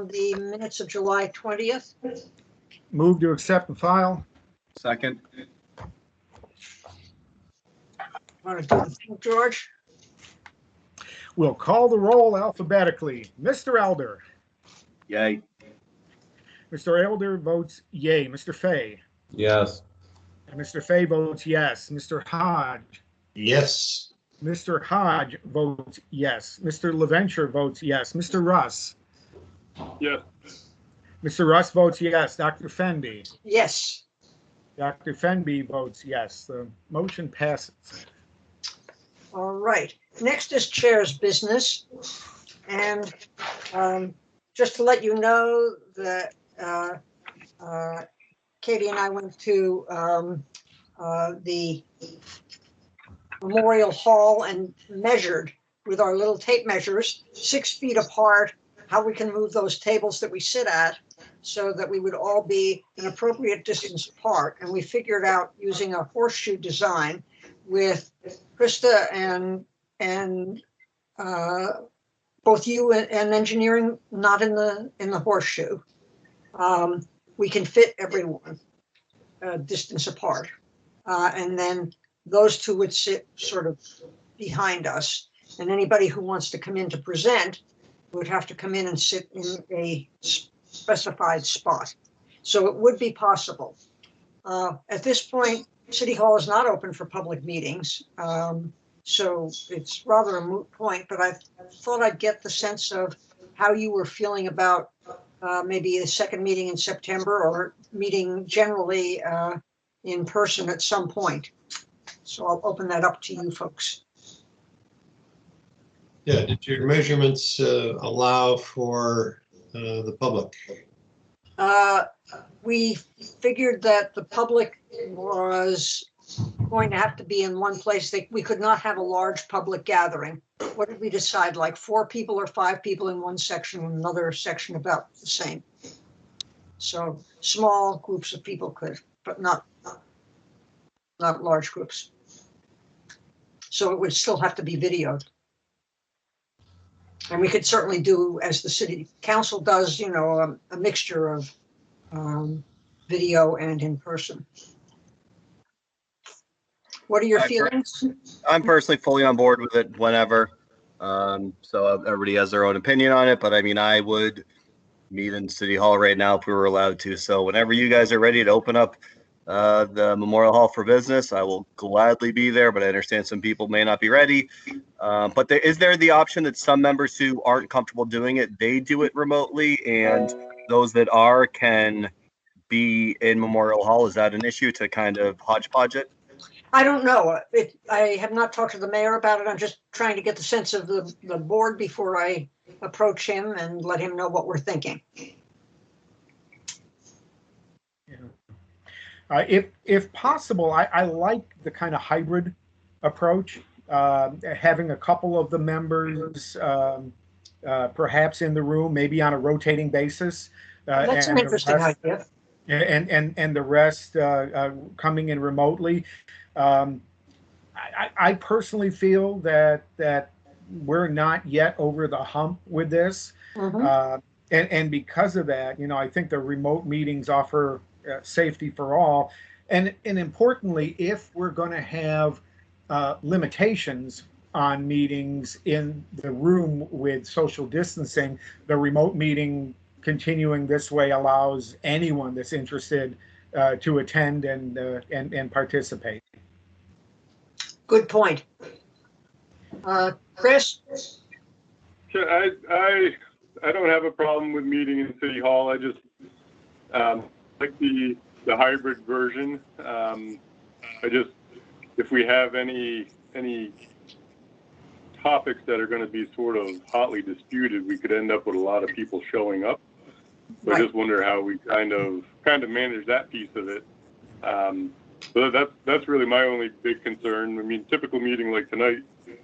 the minutes of July 20th. Move to accept and file. Second. Want to do the thing, George? We'll call the roll alphabetically. Mr. Elder. Yay. Mr. Elder votes yay. Mr. Fay. Yes. And Mr. Fay votes yes. Mr. Hodge. Yes. Mr. Hodge votes yes. Mr. LaVenture votes yes. Mr. Russ. Yes. Mr. Russ votes yes. Dr. Fenby. Yes. Dr. Fenby votes yes. The motion passes. All right. Next is chair's business. And just to let you know that Katie and I went to the Memorial Hall and measured with our little tape measures 6 feet apart how we can move those tables that we sit at so that we would all be an appropriate distance apart. And we figured out using a horseshoe design with Krista and both you and engineering not in the horseshoe. We can fit everyone a distance apart. And then those two would sit sort of behind us. And anybody who wants to come in to present would have to come in and sit in a specified spot. So it would be possible. At this point, City Hall is not open for public meetings. So it's rather a moot point, but I thought I'd get the sense of how you were feeling about maybe a second meeting in September or meeting generally in person at some point. So I'll open that up to you folks. Yeah, did your measurements allow for the public? We figured that the public was going to have to be in one place. We could not have a large public gathering. What did we decide? Like 4 people or 5 people in one section, and another section about the same. So small groups of people could, but not large groups. So it would still have to be videoed. And we could certainly do, as the city council does, you know, a mixture of video and in person. What are your feelings? I'm personally fully on board with it whenever. So everybody has their own opinion on it, but I mean, I would meet in City Hall right now if we were allowed to. So whenever you guys are ready to open up the Memorial Hall for business, I will gladly be there, but I understand some people may not be ready. But is there the option that some members who aren't comfortable doing it, they do it remotely, and those that are can be in Memorial Hall? Is that an issue to kind of hodgepodge it? I don't know. I have not talked to the mayor about it. I'm just trying to get the sense of the board before I approach him and let him know what we're thinking. If possible, I like the kind of hybrid approach, having a couple of the members perhaps in the room, maybe on a rotating basis. That's an interesting idea. And the rest coming in remotely. I personally feel that we're not yet over the hump with this. Mm-hmm. And because of that, you know, I think the remote meetings offer safety for all. And importantly, if we're going to have limitations on meetings in the room with social distancing, the remote meeting continuing this way allows anyone that's interested to attend and participate. Good point. Chris? Sure, I don't have a problem with meeting in City Hall. I just like the hybrid version. If we have any topics that are going to be sort of hotly disputed, we could end up with a lot of people showing up. So right. I just wonder how we kind of manage that piece of it. So that's really my only big concern. I mean, typical meeting like tonight,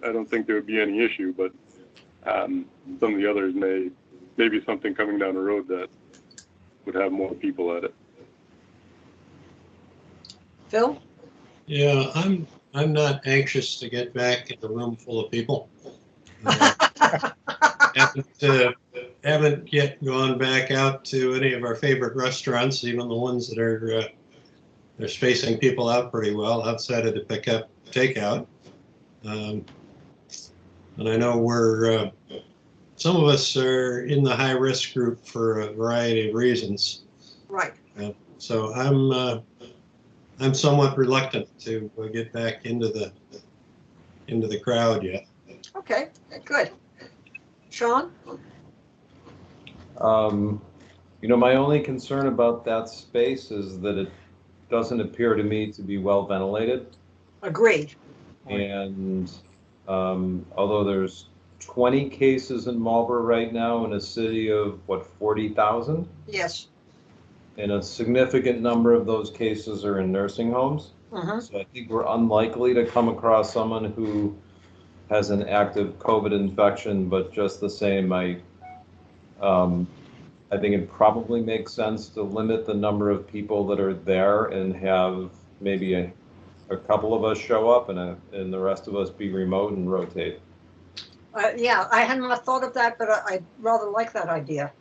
I don't think there would be any issue, but some of the others maybe something coming down the road that would have more people at it. Phil? Yeah, I'm not anxious to get back in a room full of people. haven't yet gone back out to any of our favorite restaurants, even the ones that are they're spacing people out pretty well outside of the pickup takeout. And I know we're some of us are in the high risk group for a variety of reasons. Right. So I'm somewhat reluctant to get back into the crowd yet. Okay, good. Sean? My only concern about that space is that it doesn't appear to me to be well ventilated. Agreed. And although there's 20 cases in Marlborough right now in a city of, 40,000? Yes. And a significant number of those cases are in nursing homes. So I think we're unlikely to come across someone who has an active COVID infection, but just the same, I think it probably makes sense to limit the number of people that are there and have maybe a couple of us show up and the rest of us be remote and rotate. Yeah, I had not thought of that, but I rather like that idea.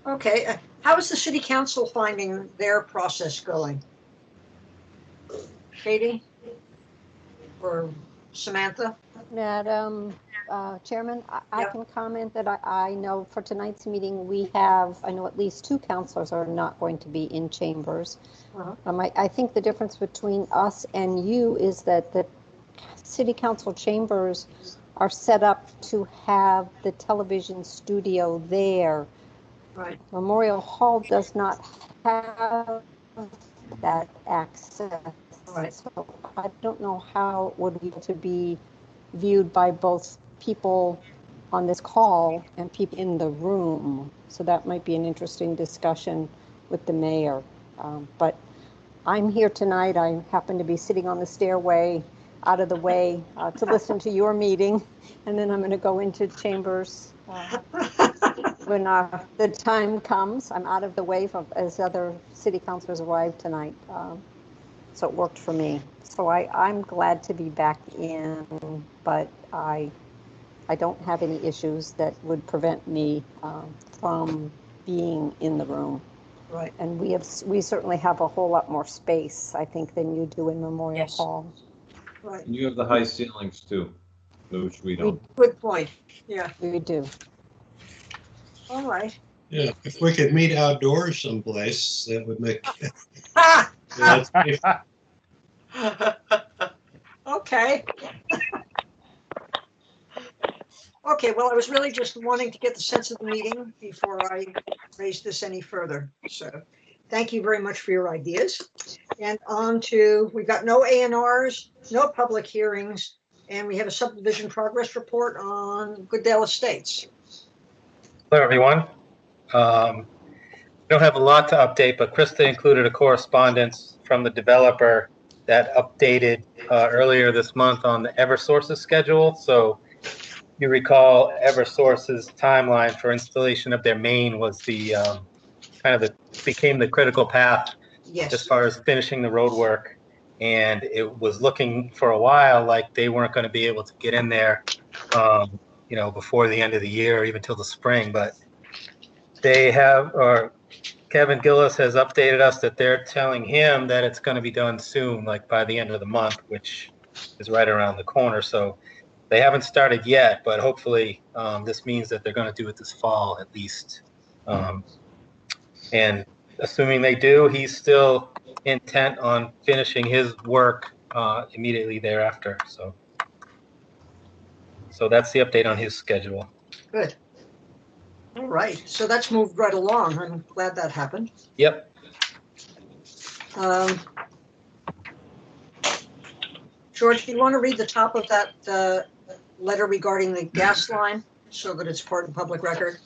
Okay, how is the city council finding their process going? Katie or Samantha? Madam Chairman, I Yep. can comment that I know for tonight's meeting, I know at least 2 counselors are not going to be in chambers. I think the difference between us and you is that the city council chambers are set up to have the television studio there. Right. Memorial Hall does not have that access. Right. So I don't know how it would be to be viewed by both people on this call and people in the room. So that might be an interesting discussion with the mayor. But I'm here tonight. I happen to be sitting on the stairway out of the way to listen to your meeting. And then I'm going to go into chambers when the time comes. I'm out of the way as other city councilors arrive tonight. So it worked for me. So I'm glad to be back in, but I don't have any issues that would prevent me from being in the room. Right. And we certainly have a whole lot more space, I think, than you do in Memorial Yes. Hall. Right. And you have the high ceilings too, which we don't. Good point. Yeah. We do. All right. Yeah, if we could meet outdoors someplace, that would make. Okay. Okay, well, I was really just wanting to get the sense of the meeting before I raised this any further. So thank you very much for your ideas. And on to, we've got no A&Rs, no public hearings, and we have a subdivision progress report on Goodale Estates. Hello, everyone. Don't have a lot to update, but Krista included a correspondence from the developer that updated earlier this month on the Eversource's schedule. So you recall Eversource's timeline for installation of their main was the became the critical path Yes. as far as finishing the road work. And it was looking for a while like they weren't going to be able to get in there, before the end of the year, or even till the spring. But they have, or Kevin Gillis has updated us that they're telling him that it's going to be done soon, like by the end of the month, which is right around the corner. So they haven't started yet, but hopefully this means that they're going to do it this fall at least. And assuming they do, he's still intent on finishing his work immediately thereafter. So that's the update on his schedule. Good. All right. So that's moved right along. I'm glad that happened. Yep. George, do you want to read the top of that letter regarding the gas line so that it's part of the public record?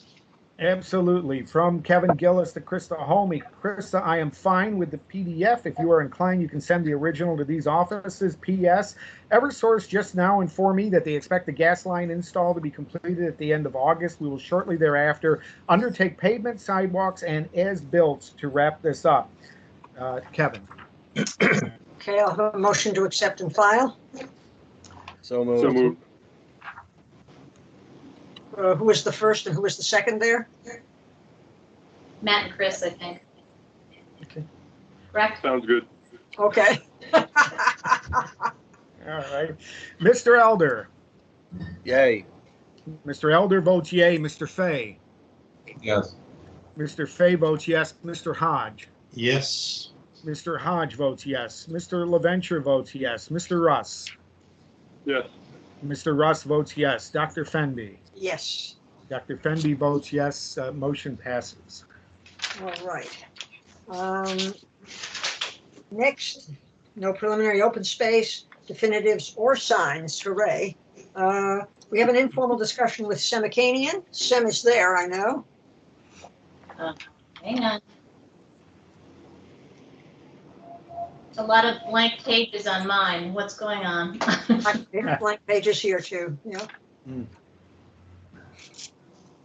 Absolutely. From Kevin Gillis to Krista Holme. Krista, I am fine with the PDF. If you are inclined, you can send the original to these offices. P.S. Eversource just now informed me that they expect the gas line install to be completed at the end of August. We will shortly thereafter undertake pavement, sidewalks, and as-built to wrap this up. Kevin. Okay, I'll have a motion to accept and file. So moved. So moved. Who was the first and who was the second there? Matt and Chris, I think. Okay. Correct? Sounds good. Okay. All right. Mr. Elder. Yay. Mr. Elder votes yay. Mr. Fay. Yes. Mr. Fay votes yes. Mr. Hodge. Yes. Mr. Hodge votes yes. Mr. LaVenture votes yes. Mr. Russ. Yes. Mr. Russ votes yes. Dr. Fenby. Yes. Dr. Fenby votes yes. Motion passes. All right. Next, no preliminary open space, definitives, or signs. Hooray. We have an informal discussion with Semikanian. Sem is there, I know. Hang on. A lot of blank pages on mine. What's going on? We have blank pages here too. Yeah.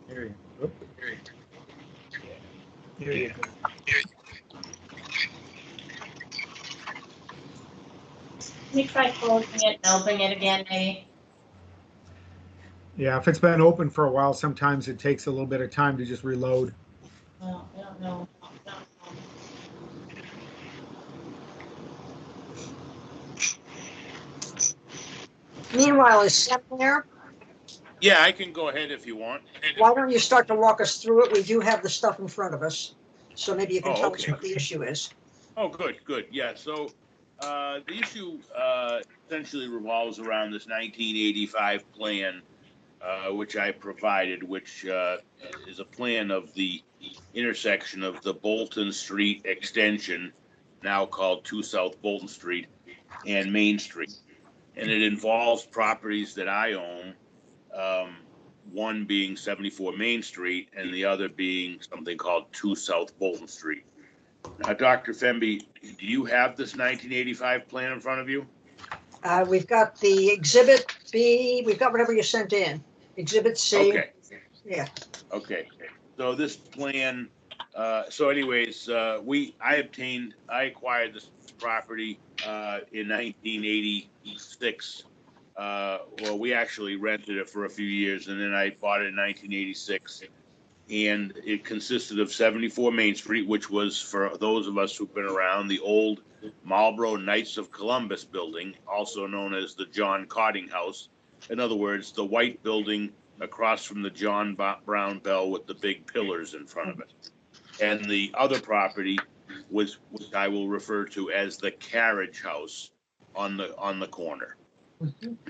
Here you go. Here you go. Let me try closing it and opening it again, maybe. Yeah, if it's been open for a while, sometimes it takes a little bit of time to just reload. Oh, I don't know. Meanwhile, is Sem there? Yeah, I can go ahead if you want. Why don't you start to walk us through it? We do have the stuff in front of us. So maybe you can Oh, tell us okay. what the issue is. Oh, good. Yeah, so the issue essentially revolves around this 1985 plan, which I provided, which is a plan of the intersection of the Bolton Street extension, now called 2 South Bolton Street, and Main Street. And it involves properties that I own, one being 74 Main Street and the other being something called 2 South Bolton Street. Now, Dr. Fenby, do you have this 1985 plan in front of you? We've got the Exhibit B. We've got whatever you sent in. Exhibit C. Okay. Yeah. Okay. So this plan, I acquired this property in 1986. Well, we actually rented it for a few years, and then I bought it in 1986. And it consisted of 74 Main Street, which was, for those of us who've been around, the old Marlborough Knights of Columbus building, also known as the John Cotting House. In other words, the white building across from the John Brown Bell with the big pillars in front of it. And the other property was what I will refer to as the carriage house on the corner.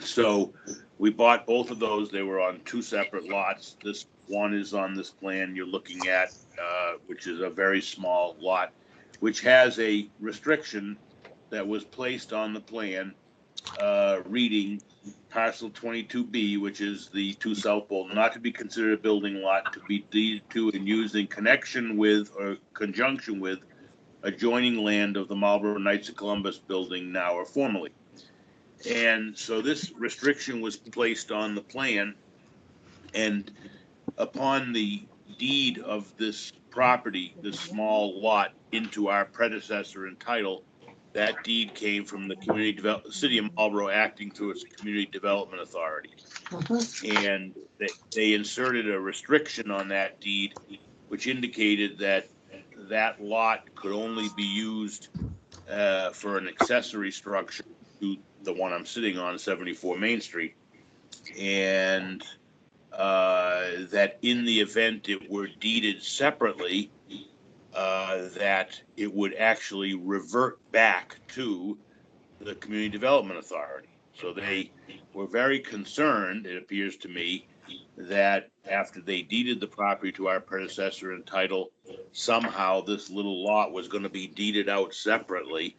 So we bought both of those. They were on 2 separate lots. This one is on this plan you're looking at, which is a very small lot, which has a restriction that was placed on the plan reading parcel 22B, which is the 2 South Bolton, not to be considered a building lot, to be deeded to and used in connection with or conjunction with adjoining land of the Marlborough Knights of Columbus building now or formerly. And so this restriction was placed on the plan, and upon the deed of this property, this small lot, into our predecessor in title, that deed came from the City of Marlborough acting through its Community Development Authority. And they inserted a restriction on that deed, which indicated that that lot could only be used for an accessory structure to the one I'm sitting on, 74 Main Street. And that in the event it were deeded separately, that it would actually revert back to the Community Development Authority. So they were very concerned, it appears to me, that after they deeded the property to our predecessor in title, somehow this little lot was going to be deeded out separately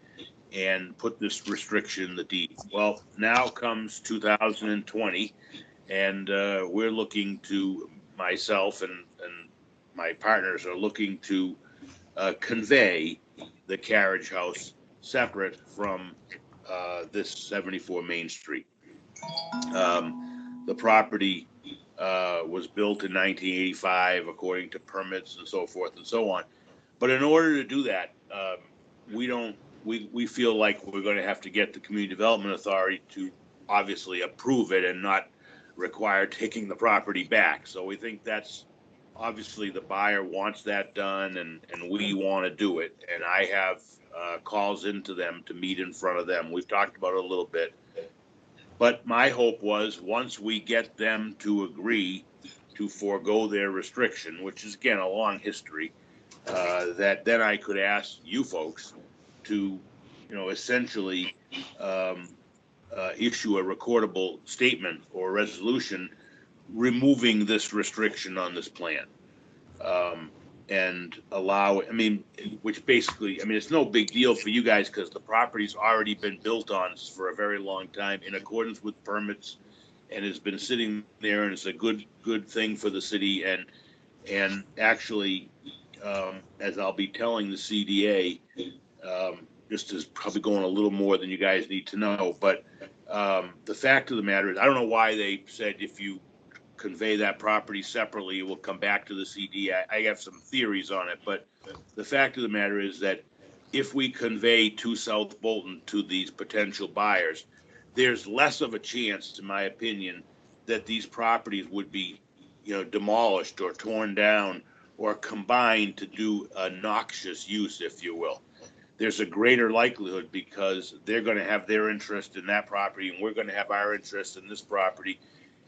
and put this restriction in the deed. Well, now comes 2020, and we're looking to, myself and my partners are looking to convey the carriage house separate from this 74 Main Street. The property was built in 1985 according to permits and so forth and so on. But in order to do that, we feel like we're going to have to get the Community Development Authority to obviously approve it and not require taking the property back. So we think that's, obviously the buyer wants that done, and we want to do it. And I have calls into them to meet in front of them. We've talked about it a little bit. But my hope was once we get them to agree to forego their restriction, which is, again, a long history, that then I could ask you folks to, essentially issue a recordable statement or resolution removing this restriction on this plan, and allow, which basically, it's no big deal for you guys because the property's already been built on for a very long time in accordance with permits, and has been sitting there, and it's a good thing for the city. And actually, as I'll be telling the CDA, just is probably going a little more than you guys need to know, but the fact of the matter is, I don't know why they said if you convey that property separately, it will come back to the CD. I have some theories on it, but the fact of the matter is that if we convey 2 South Bolton to these potential buyers, there's less of a chance, in my opinion, that these properties would be, demolished or torn down or combined to do a noxious use, if you will. There's a greater likelihood because they're going to have their interest in that property and we're going to have our interest in this property.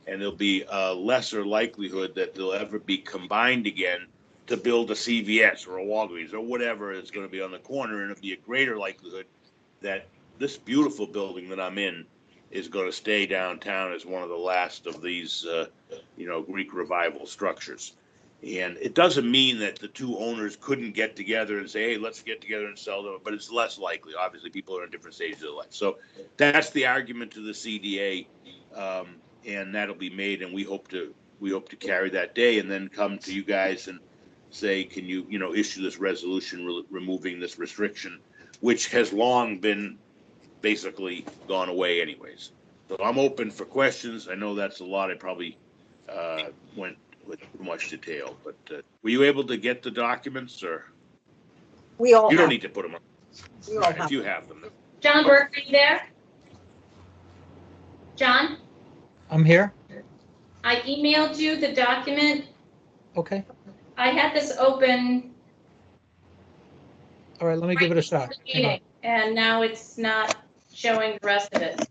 And there'll be a lesser likelihood that they'll ever be combined again to build a CVS or a Walgreens or whatever is going to be on the corner. And it'll be a greater likelihood that this beautiful building that I'm in is going to stay downtown as one of the last of these, Greek revival structures. And it doesn't mean that the 2 owners couldn't get together and say, hey, let's get together and sell them, but it's less likely. Obviously, people are in different stages of life. So that's the argument to the CDA. And that'll be made, and we hope to carry that day, and then come to you guys and say, can you issue this resolution removing this restriction, which has long been basically gone away anyways. So I'm open for questions. I know that's a lot. I probably went with too much detail, but were you able to get the documents, or We all you don't have, need to put them on? we all Right, have. if you have them. John Burke, are you there? John, I'm here. I emailed you the document. Okay. I had this open All right, let me give it a shot. Hang on. meeting, and now it's not showing the rest of it.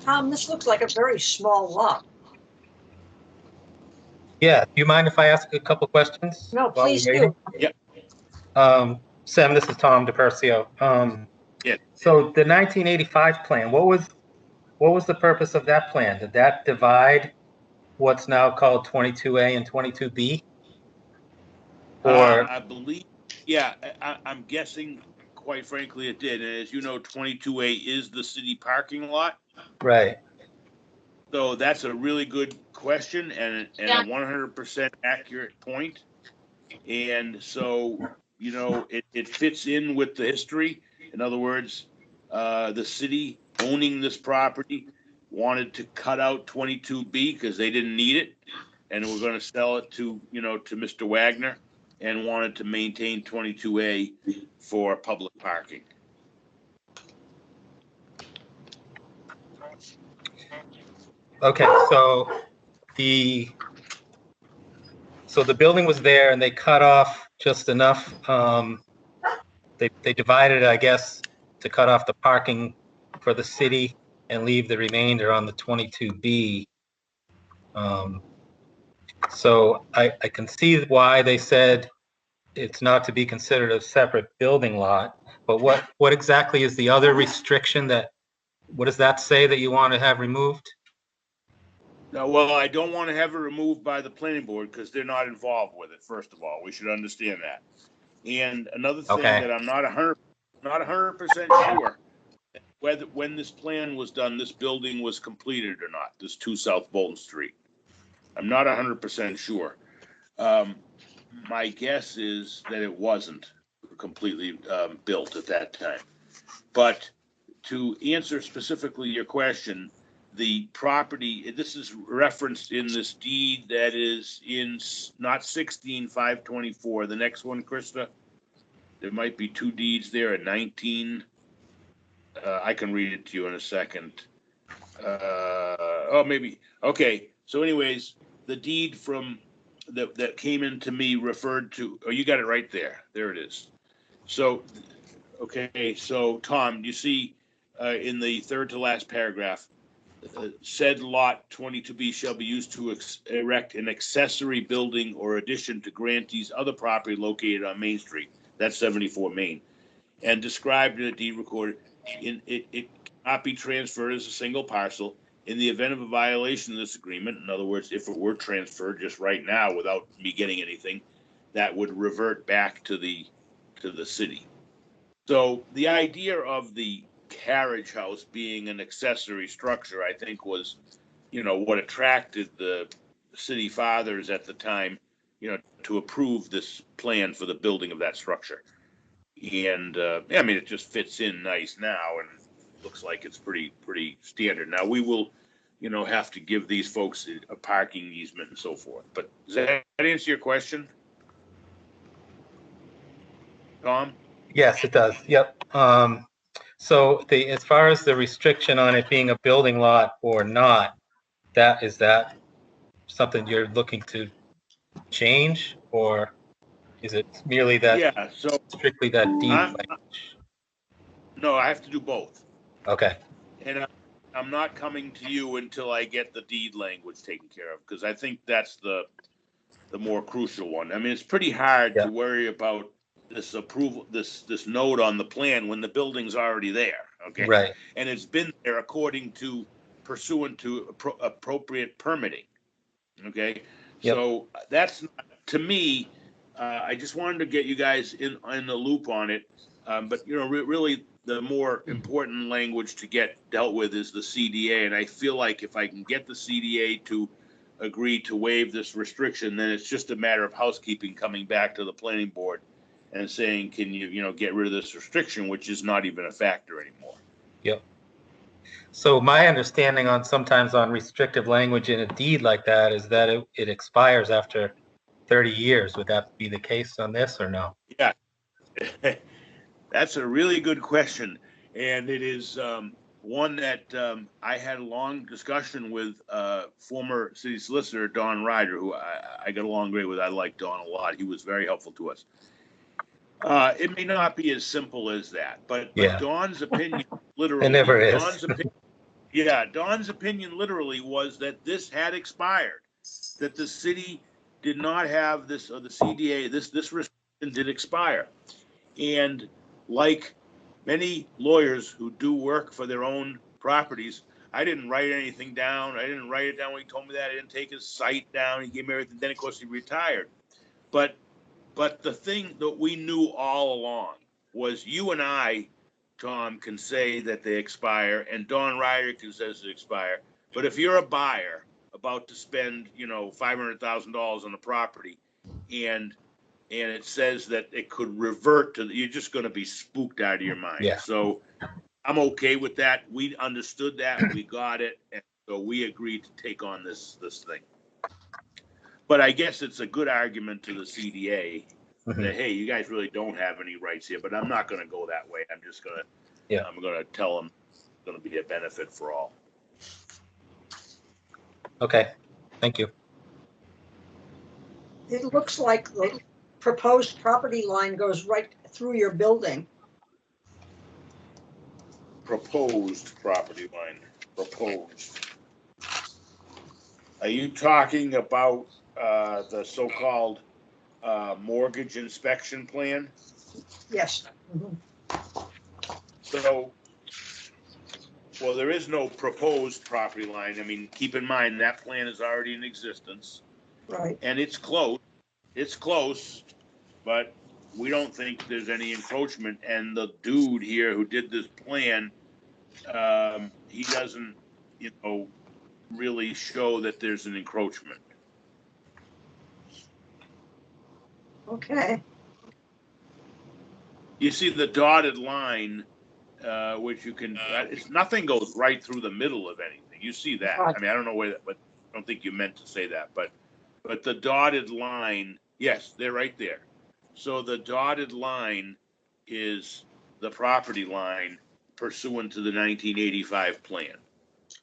Tom, this looks like a very small lot. Yeah, do you mind if I ask a couple questions? No, while we're please waiting? do. Sam, this is Tom DePercio. Yeah. So the 1985 plan, what was the purpose of that plan? Did that divide what's now called 22A and 22B? Or I believe, yeah, I'm guessing, quite frankly, it did. And as you know, 22A is the city parking lot. right? So that's a really good question and a 100% accurate point. And so, it fits in with the history. In other words, the city owning this property wanted to cut out 22B because they didn't need it. And we're going to sell it to Mr. Wagner, and wanted to maintain 22A for public parking. Okay, so the building was there and they cut off just enough. They divided it, I guess, to cut off the parking for the city and leave the remainder on the 22B. So I can see why they said it's not to be considered a separate building lot. But what exactly is the other restriction what does that say that you want to have removed? No, well, I don't want to have it removed by the planning board because they're not involved with it. First of all, we should understand that. And another thing that I'm not 100% sure whether when this plan was done, this building was completed or not. This 2 South Bolton Street. I'm not 100% sure. My guess is that it wasn't completely built at that time. But to answer specifically your question, the property, this is referenced in this deed that is in not 16-524. The next one, Krista, there might be two deeds there at 19. I can read it to you in a second. Oh, maybe. Okay. So anyways, the deed from that came into me referred to, oh, you got it right there. There it is. So, okay. So Tom, you see in the third to last paragraph, said lot 22B shall be used to erect an accessory building or addition to grantee's other property located on Main Street. That's 74 Main. And described in a deed recorded. It cannot be transferred as a single parcel. In the event of a violation of this agreement, in other words, if it were transferred just right now without me getting anything, that would revert back to the city. So the idea of the carriage house being an accessory structure, I think, was, what attracted the city fathers at the time, to approve this plan for the building of that structure. And I mean, it just fits in nice now, and looks like it's pretty standard. Now we will, have to give these folks a parking easement and so forth. But does that answer your question, Tom? Yes, it does. Yep. So as far as the restriction on it being a building lot or not, is that something you're looking to change, or is it merely that? Yeah. So strictly that deed language? No, I have to do both. Okay. And I'm not coming to you until I get the deed language taken care of, because I think that's the more crucial one. I mean, it's pretty hard to worry about this approval, this note on the plan when the building's already there. Okay. Right. And it's been there pursuant to appropriate permitting. Okay. Yep. So that's not, to me, I just wanted to get you guys in the loop on it. But really the more important language to get dealt with is the CDA. And I feel like if I can get the CDA to agree to waive this restriction, then it's just a matter of housekeeping coming back to the planning board and saying, can you, get rid of this restriction, which is not even a factor anymore. Yep. So my understanding sometimes on restrictive language in a deed like that is that it expires after 30 years. Would that be the case on this or no? Yeah. That's a really good question. And it is one that I had a long discussion with former city solicitor, Don Ryder, who I got along great with. I like Don a lot. He was very helpful to us. It may not be as simple as that, but Don's opinion literally. It never is. Don's opinion literally was that this had expired, that the city did not have this, or the CDA, this restriction did expire. And like many lawyers who do work for their own properties, I didn't write anything down. I didn't write it down when he told me that. I didn't take his site down. He gave me everything. Then, of course, he retired. But the thing that we knew all along was you and I, Tom, can say that they expire, and Don Ryder can say they expire. But if you're a buyer about to spend, $500,000 on a property, and it says that it could revert to, you're just going to be spooked out of your mind. Yeah. So I'm okay with that. We understood that. We got it. And so we agreed to take on this thing. But I guess it's a good argument to the CDA that, hey, you guys really don't have any rights here, but I'm not going to go that way. I'm just going to, I'm going to tell them it's going to be a benefit for all. Okay. Thank you. It looks like the proposed property line goes right through your building. Proposed property line, proposed. Are you talking about the so-called mortgage inspection plan? Yes. So, well, there is no proposed property line. I mean, keep in mind that plan is already in existence. Right. And it's close. It's close, but we don't think there's any encroachment. And the dude here who did this plan, he doesn't, really show that there's an encroachment. Okay. You see the dotted line, which you can, nothing goes right through the middle of anything. You see that. Right. I mean, I don't know where that, but I don't think you meant to say that, but the dotted line, yes, they're right there. So the dotted line is the property line pursuant to the 1985 plan.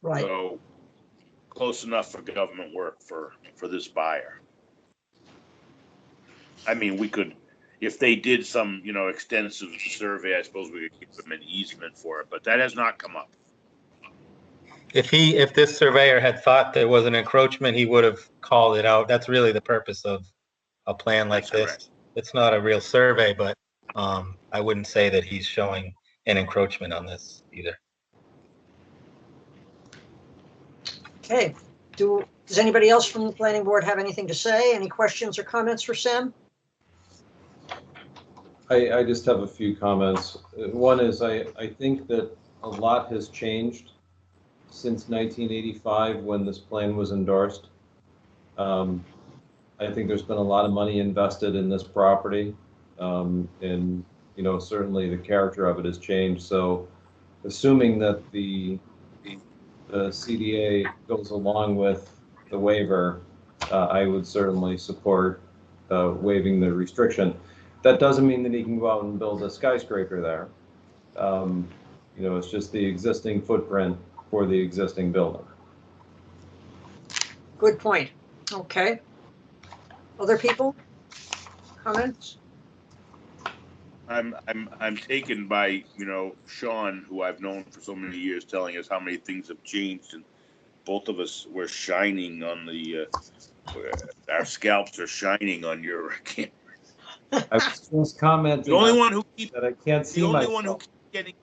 Right. So close enough for government work for this buyer. I mean, we could, if they did some, extensive survey, I suppose we could give them an easement for it, but that has not come up. If this surveyor had thought there was an encroachment, he would have called it out. That's really the purpose of a plan like That's this. correct. It's not a real survey, but I wouldn't say that he's showing an encroachment on this either. Okay. Does anybody else from the planning board have anything to say? Any questions or comments for Sam? I just have a few comments. One is I think that a lot has changed since 1985 when this plan was endorsed. I think there's been a lot of money invested in this property, and certainly the character of it has changed. So assuming that the CDA goes along with the waiver, I would certainly support waiving the restriction. That doesn't mean that he can go out and build a skyscraper there. It's just the existing footprint for the existing building. Good point. Okay. Other people? Comments? I'm taken by, Sean, who I've known for so many years, telling us how many things have changed, and both of us were shining on our scalps are shining on your camera. I was just commenting The only one who keeps that I can't see the only myself. one who keeps getting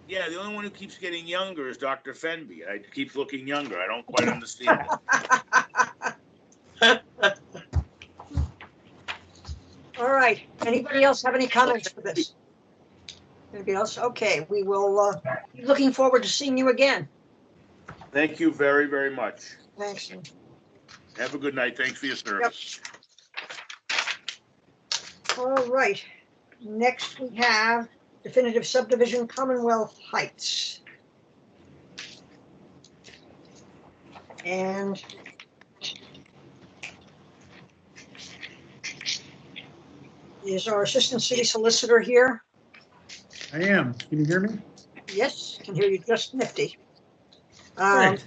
the only one who keeps getting younger is Dr. Fenby. I keeps looking younger. I don't quite understand it. All right. Anybody else have any comments for this? Anybody else? Okay, we will be looking forward to seeing you again. Thank you very, very much. Thanks. Have a good night. Thanks for your service. All right. Next we have definitive subdivision Commonwealth Heights. And is our assistant city solicitor here? I am. Can you hear me? Yes, can hear you just nifty. Great.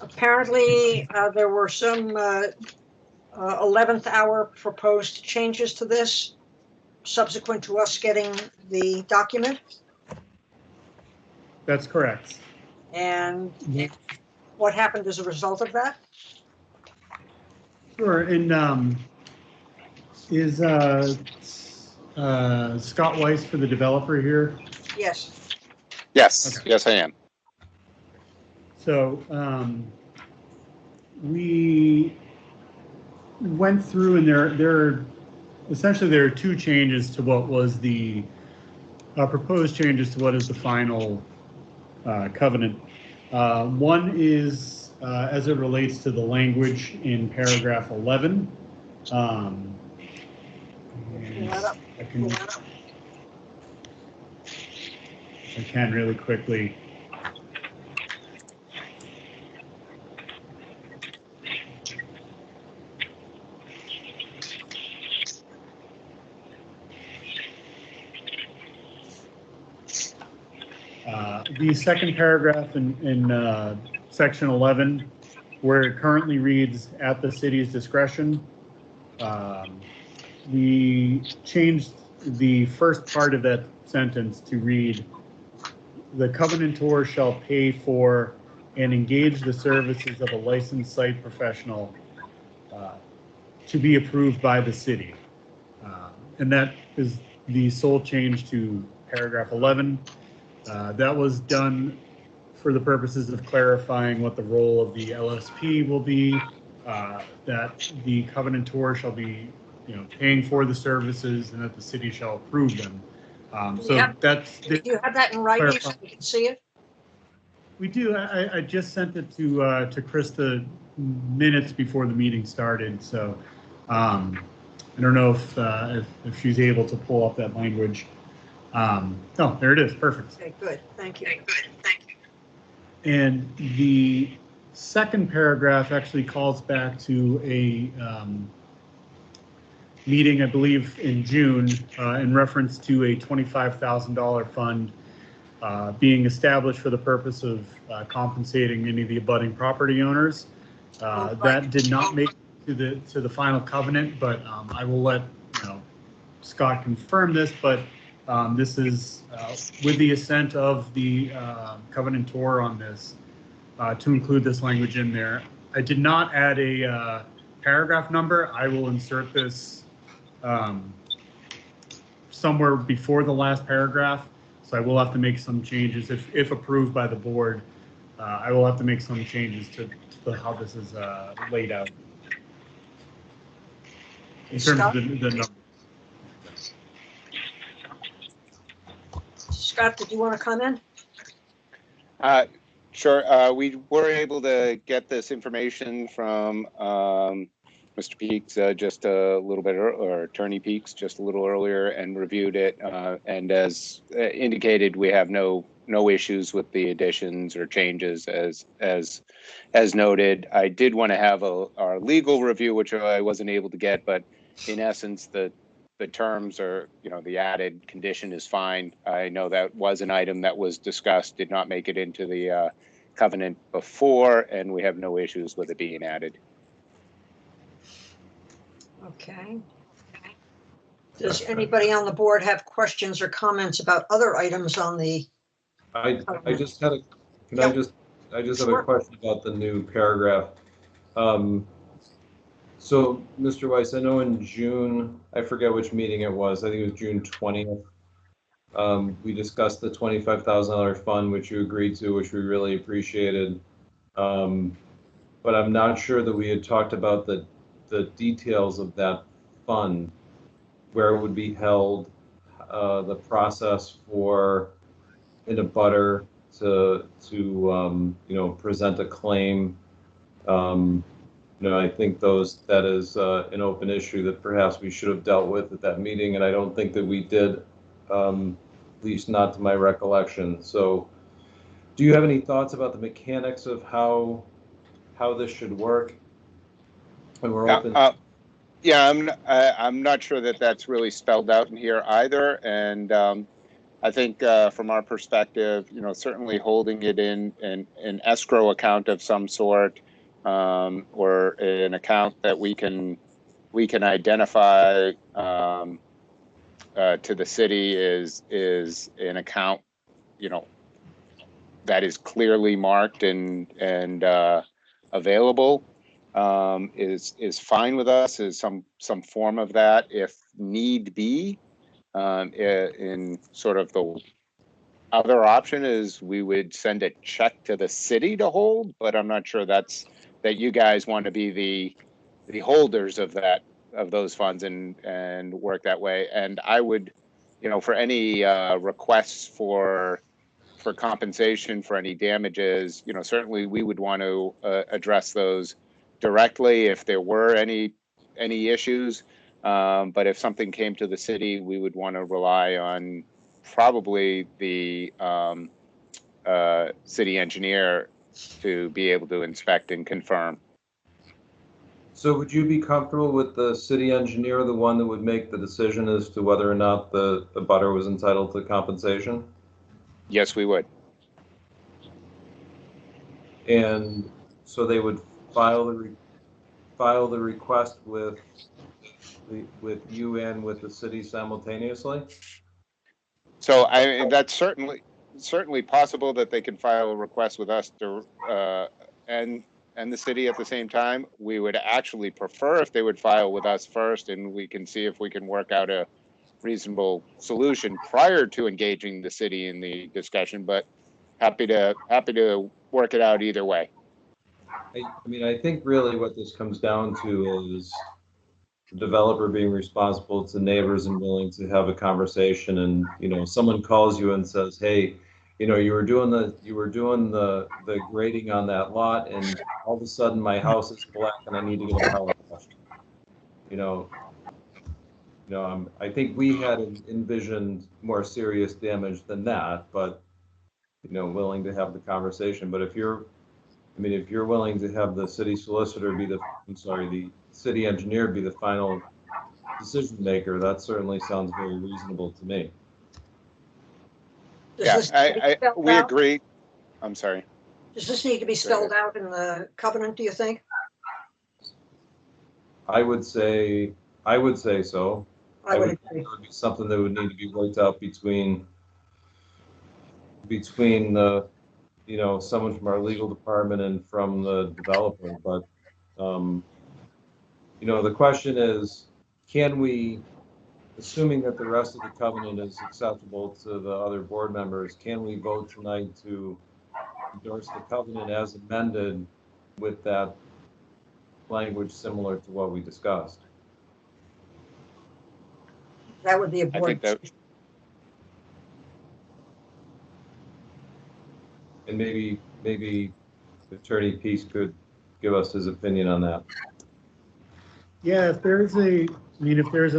Apparently, there were some 11th hour proposed changes to this subsequent to us getting the document. That's correct. And what happened as a result of that? Sure. And is Scott Weiss for the developer here? Yes. Yes, Okay. yes, I am. So we went through, and there are two changes to what was the proposed changes to what is the final covenant. One is as it relates to the language in paragraph 11. I can really quickly. The second paragraph in section 11, where it currently reads "at the city's discretion," we changed the first part of that sentence to read, "The covenantor shall pay for and engage the services of a licensed site professional to be approved by the city." And that is the sole change to paragraph 11. That was done for the purposes of clarifying what the role of the LSP will be, that the covenantor shall be, paying for the services, and that the city shall approve them. That's. Do you have that in writing so we can see it? We do. I just sent it to Krista minutes before the meeting started, so I don't know if she's able to pull up that language. Oh, there it is. Perfect. Okay, good. Thank you. And the second paragraph actually calls back to a meeting, I believe, in June in reference to a $25,000 fund being established for the purpose of compensating any of the abutting property owners. That did not make it to the final covenant, but I will let Scott confirm this, but this is with the assent of the covenantor on this to include this language in there. I did not add a paragraph number. I will insert this somewhere before the last paragraph, so I will have to make some changes if approved by the board. I will have to make some changes to how this is laid out in terms of the number. Scott, did you want to comment? Sure. We were able to get this information from Mr. Peaks just a little bit, or Attorney Peaks just a little earlier, and reviewed it. And as indicated, we have no issues with the additions or changes as noted. I did want to have our legal review, which I wasn't able to get, but in essence, the terms are, the added condition is fine. I know that was an item that was discussed, did not make it into the covenant before, and we have no issues with it being added. Okay. Does anybody on the board have questions or comments about other items on the? I just had I just have a question about the new paragraph. So, Mr. Weiss, I know in June, I forget which meeting it was, I think it was June 20th, we discussed the $25,000 fund, which you agreed to, which we really appreciated. But I'm not sure that we had talked about the details of that fund, where it would be held, the process for an abutter to present a claim. I think that is an open issue that perhaps we should have dealt with at that meeting, and I don't think that we did, at least not to my recollection. So, do you have any thoughts about the mechanics of how this should work? And we're open. Yeah, I'm not sure that that's really spelled out in here either, and I think from our perspective, certainly holding it in an escrow account of some sort. Or an account that we can identify to the city is an account, that is clearly marked and available, is fine with us. Is some form of that if need be. In sort of the other option is we would send a check to the city to hold, but I'm not sure that you guys want to be the holders of those funds and work that way. And I would, for any requests for compensation for any damages, certainly we would want to address those directly if there were any issues. But if something came to the city, we would want to rely on probably the city engineer to be able to inspect and confirm. So would you be comfortable with the city engineer, the one that would make the decision as to whether or not the abutter was entitled to compensation? Yes, we would. And so they would file the request with you and with the city simultaneously? So that's certainly possible that they can file a request with us and the city at the same time. We would actually prefer if they would file with us first, and we can see if we can work out a reasonable solution prior to engaging the city in the discussion, but happy to work it out either way. I think really what this comes down to is the developer being responsible to neighbors and willing to have a conversation. And someone calls you and says, "Hey, you were doing the grading on that lot, and all of a sudden my house is black and I need to get a power wash." I think we had envisioned more serious damage than that, but willing to have the conversation. But if you're willing to have the city solicitor be the city engineer be the final decision maker, that certainly sounds very reasonable to me. We agree. I'm sorry. Does this need to be spelled out in the covenant, do you think? I would say so. I would agree. agree. It would be something that would need to be worked out between the, someone from our legal department and from the developer. But, the question is, can we, assuming that the rest of the covenant is acceptable to the other board members, can we vote tonight to endorse the covenant as amended with that language similar to what we discussed? That would be a board. And maybe Attorney Peace could give us his opinion on that. Yeah, if there's a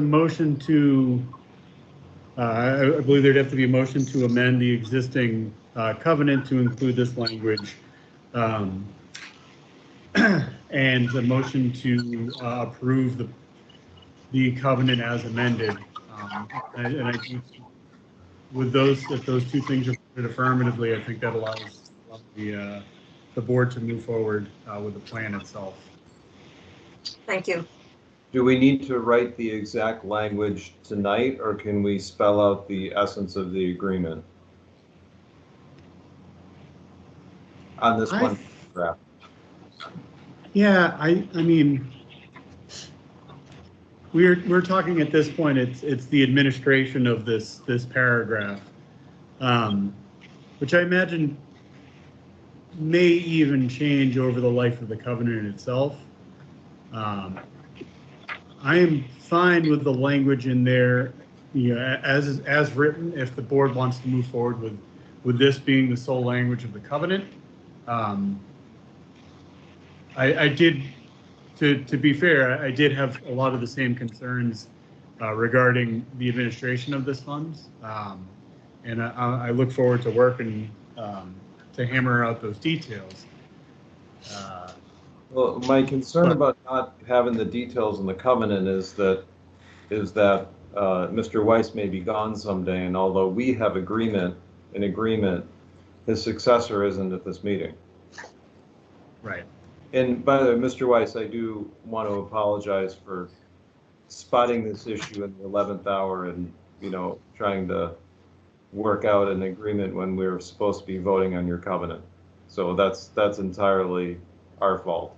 motion to, I believe there'd have to be a motion to amend the existing covenant to include this language, and a motion to approve the covenant as amended. And I think with those, if those two things are put affirmatively, I think that allows the board to move forward with the plan itself. Thank you. Do we need to write the exact language tonight, or can we spell out the essence of the agreement on this one draft? Yeah, I mean, we're talking at this point. It's the administration of this paragraph, which I imagine may even change over the life of the covenant itself. I am fine with the language in there, as written. If the board wants to move forward with this being the sole language of the covenant, I did, to be fair, I did have a lot of the same concerns regarding the administration of this funds, and I look forward to working to hammer out those details. Well, my concern about not having the details in the covenant is that Mr. Weiss may be gone someday, and although we have an agreement, his successor isn't at this meeting. Right. And by the way, Mr. Weiss, I do want to apologize for spotting this issue in the 11th hour and, trying to work out an agreement when we were supposed to be voting on your covenant. So that's entirely our fault.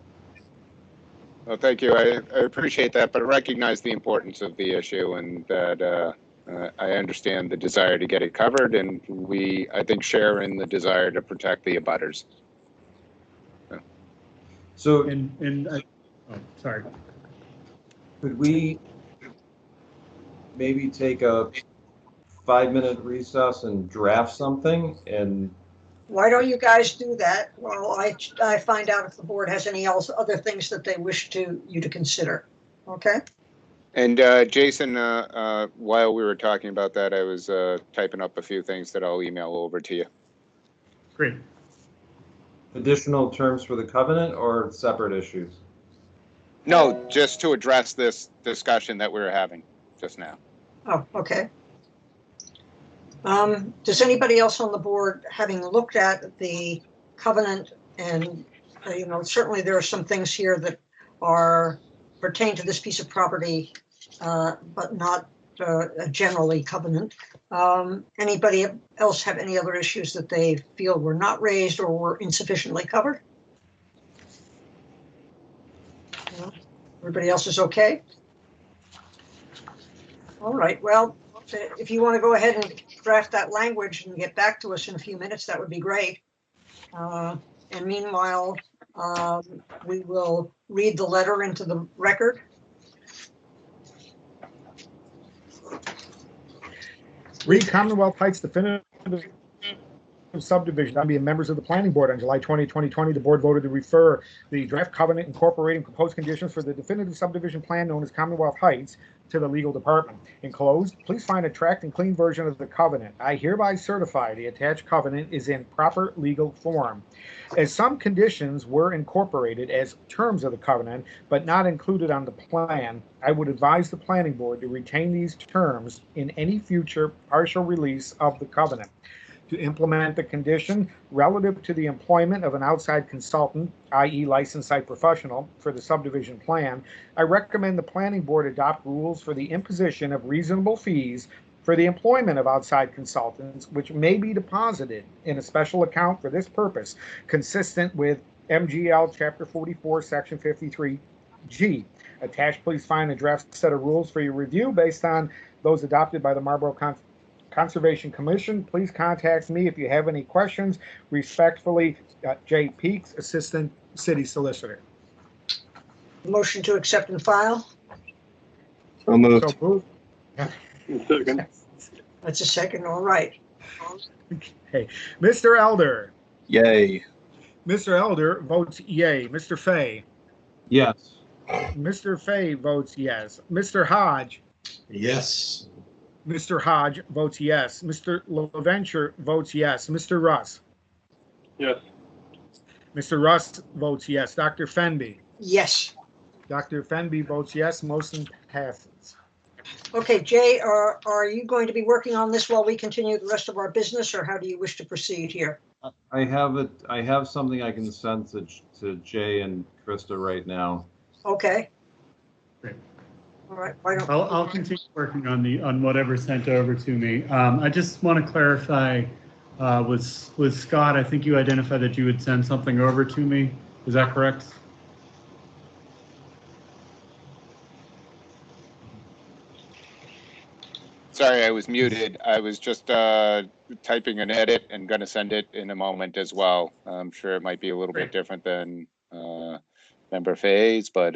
Well, thank you. I appreciate that, but I recognize the importance of the issue, and that I understand the desire to get it covered, and we, I think, share in the desire to protect the abutters. So, sorry. Could we maybe take a 5-minute recess and draft something? And why don't you guys do that while I find out if the board has any other things that they wish you to consider, okay? And Jason, while we were talking about that, I was typing up a few things that I'll email over to you. Great. Additional terms for the covenant or separate issues? No, just to address this discussion that we were having just now. Oh, okay. Does anybody else on the board, having looked at the covenant, and certainly there are some things here that pertain to this piece of property, but not generally covenant. Anybody else have any other issues that they feel were not raised or were insufficiently covered? No? Everybody else is okay? All right, well, if you want to go ahead and draft that language and get back to us in a few minutes, that would be great. And meanwhile, we will read the letter into the record. Read Commonwealth Heights definitive subdivision on being members of the planning board on July 20, 2020. The board voted to refer the draft covenant incorporating proposed conditions for the definitive subdivision plan known as Commonwealth Heights to the legal department. Enclosed, please find a tracked and clean version of the covenant. I hereby certify the attached covenant is in proper legal form. As some conditions were incorporated as terms of the covenant, but not included on the plan, I would advise the planning board to retain these terms in any future partial release of the covenant. To implement the condition relative to the employment of an outside consultant, i.e. licensed site professional, for the subdivision plan, I recommend the planning board adopt rules for the imposition of reasonable fees for the employment of outside consultants, which may be deposited in a special account for this purpose, consistent with MGL Chapter 44, Section 53G. Attached, please find a draft set of rules for your review based on those adopted by the Marlborough Conservation Commission. Please contact me if you have any questions. Respectfully, Jay Peaks, Assistant City Solicitor. Motion to accept and file. So moved. So moved. Second. That's a second. All right. Okay. Mr. Elder. Yay. Mr. Elder votes yay. Mr. Fay. Yes. Mr. Fay votes yes. Mr. Hodge. Yes. Mr. Hodge votes yes. Mr. LaVenture votes yes. Mr. Russ. Yes. Mr. Russ votes yes. Dr. Fenby. Yes. Dr. Fenby votes yes. Motion passes. Okay, Jay, are you going to be working on this while we continue the rest of our business, or how do you wish to proceed here? I have something I can send to Jay and Krista right now. Okay. Great. All right. Why don't I'll continue working on whatever's sent over to me. I just want to clarify with Scott, I think you identified that you would send something over to me. Is that correct? Sorry, I was muted. I was just typing an edit and going to send it in a moment as well. I'm sure it might be a little bit different than Member Fay's, but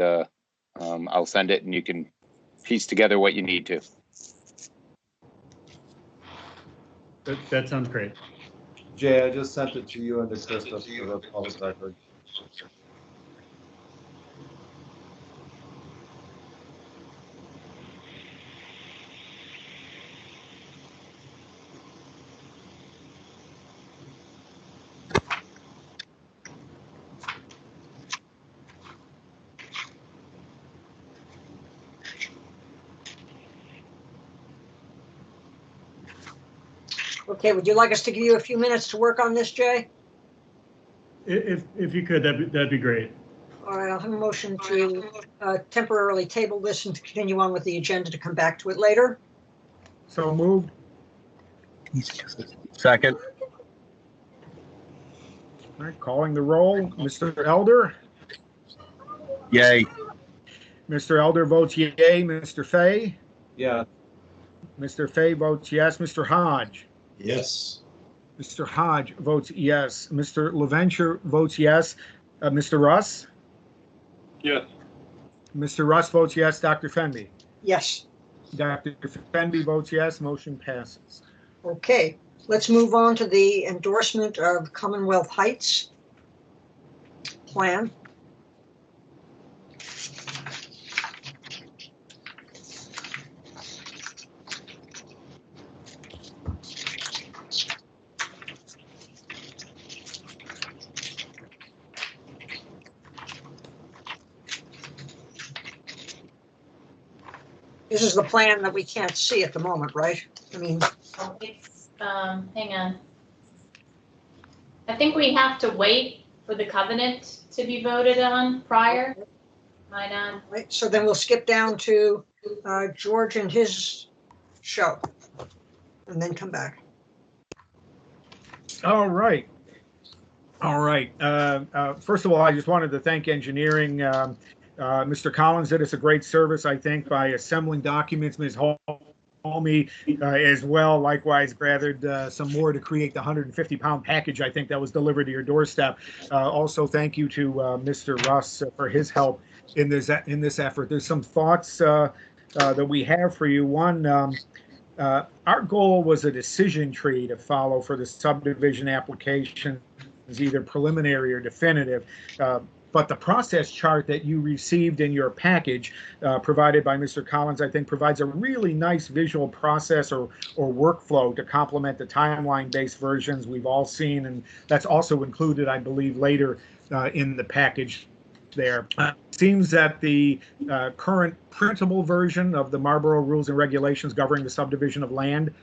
I'll send it and you can piece together what you need to. That sounds great. Jay, I just sent it to you and to Krista for the public record. Okay, would you like us to give you a few minutes to work on this, Jay? If you could, that'd be great. All right, I'll have a motion to temporarily table this and to continue on with the agenda to come back to it later. So moved. Second. All right, calling the roll. Mr. Elder. Yay. Mr. Elder votes yay. Mr. Fay. Yeah. Mr. Fay votes yes. Mr. Hodge. Yes. Mr. Hodge votes yes. Mr. LaVenture votes yes. Mr. Russ? Yes. Mr. Russ votes yes. Dr. Fenby? Yes. Dr. Fenby votes yes. Motion passes. Okay, let's move on to the endorsement of Commonwealth Heights plan. This is the plan that we can't see at the moment, right? I mean, It's, hang on. I think we have to wait for the covenant to be voted on prior. Why not? right, so then we'll skip down to George and his show and then come back. All right. All right. First of all, I just wanted to thank engineering. Mr. Collins did us a great service, I think, by assembling documents. Ms. Holme as well, likewise, gathered some more to create the 150-pound package, I think, that was delivered to your doorstep. Also, thank you to Mr. Russ for his help in this effort. There's some thoughts that we have for you. One, our goal was a decision tree to follow for the subdivision application, either preliminary or definitive. But the process chart that you received in your package provided by Mr. Collins, I think, provides a really nice visual process or workflow to complement the timeline-based versions we've all seen. And that's also included, I believe, later in the package there. Seems that the current printable version of the Marlborough Rules and Regulations governing the subdivision of land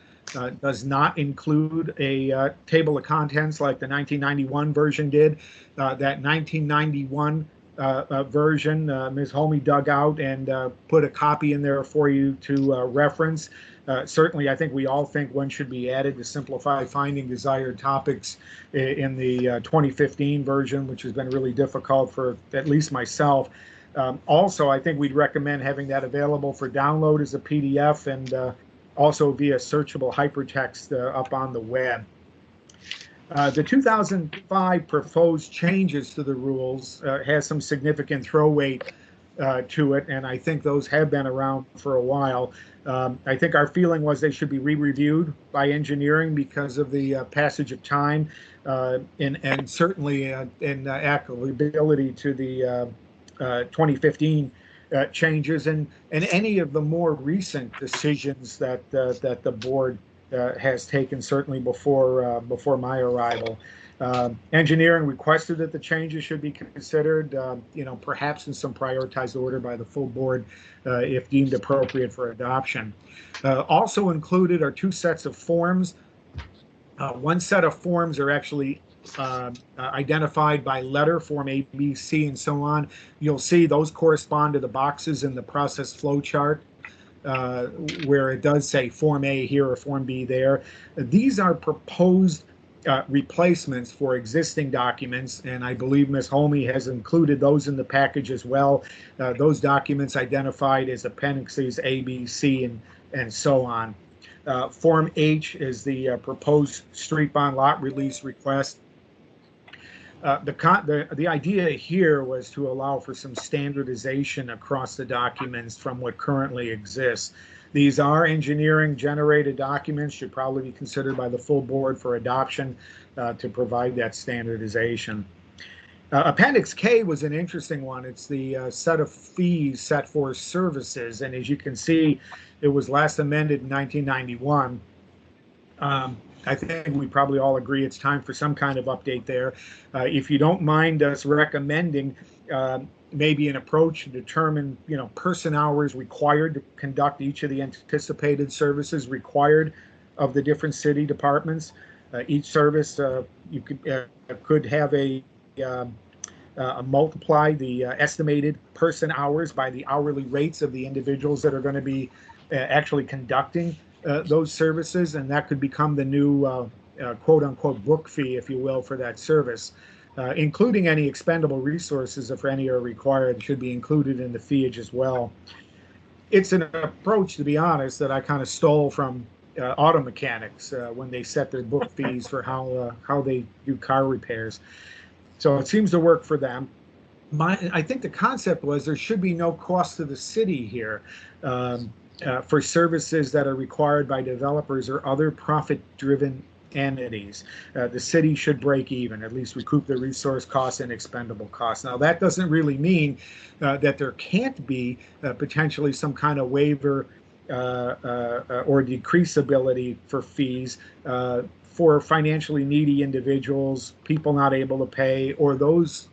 does not include a table of contents like the 1991 version did. That 1991 version, Ms. Holme dug out and put a copy in there for you to reference. Certainly, I think we all think one should be added to simplify finding desired topics in the 2015 version, which has been really difficult for at least myself. Also, I think we'd recommend having that available for download as a PDF and also via searchable hypertext up on the web. The 2005 proposed changes to the rules has some significant throw weight to it, and I think those have been around for a while. I think our feeling was they should be re-reviewed by engineering because of the passage of time and certainly in applicability to the 2015 changes and any of the more recent decisions that the board has taken, certainly before my arrival. Engineering requested that the changes should be considered, perhaps in some prioritized order by the full board if deemed appropriate for adoption. Also included are two sets of forms. One set of forms are actually identified by letter, Form A, B, C, and so on. You'll see those correspond to the boxes in the process flow chart where it does say Form A here or Form B there. These are proposed replacements for existing documents, and I believe Ms. Holme has included those in the package as well. Those documents identified as Appendixes A, B, C, and so on. Form H is the proposed street bond lot release request. The idea here was to allow for some standardization across the documents from what currently exists. These are engineering generated documents, should probably be considered by the full board for adoption to provide that standardization. Appendix K was an interesting one. It's the set of fees set for services, and as you can see, it was last amended in 1991. I think we probably all agree it's time for some kind of update there. If you don't mind us recommending maybe an approach to determine, person hours required to conduct each of the anticipated services required of the different city departments. Each service you could have a multiply the estimated person hours by the hourly rates of the individuals that are going to be actually conducting those services, and that could become the new quote-unquote book fee, if you will, for that service, including any expendable resources, if any are required, should be included in the feeage as well. It's an approach, to be honest, that I kind of stole from auto mechanics when they set their book fees for how they do car repairs. So it seems to work for them. I think the concept was there should be no cost to the city here. For services that are required by developers or other profit-driven entities. The city should break even, at least recoup the resource costs and expendable costs. Now, that doesn't really mean that there can't be potentially some kind of waiver or decreasability for fees for financially needy individuals, people not able to pay, or those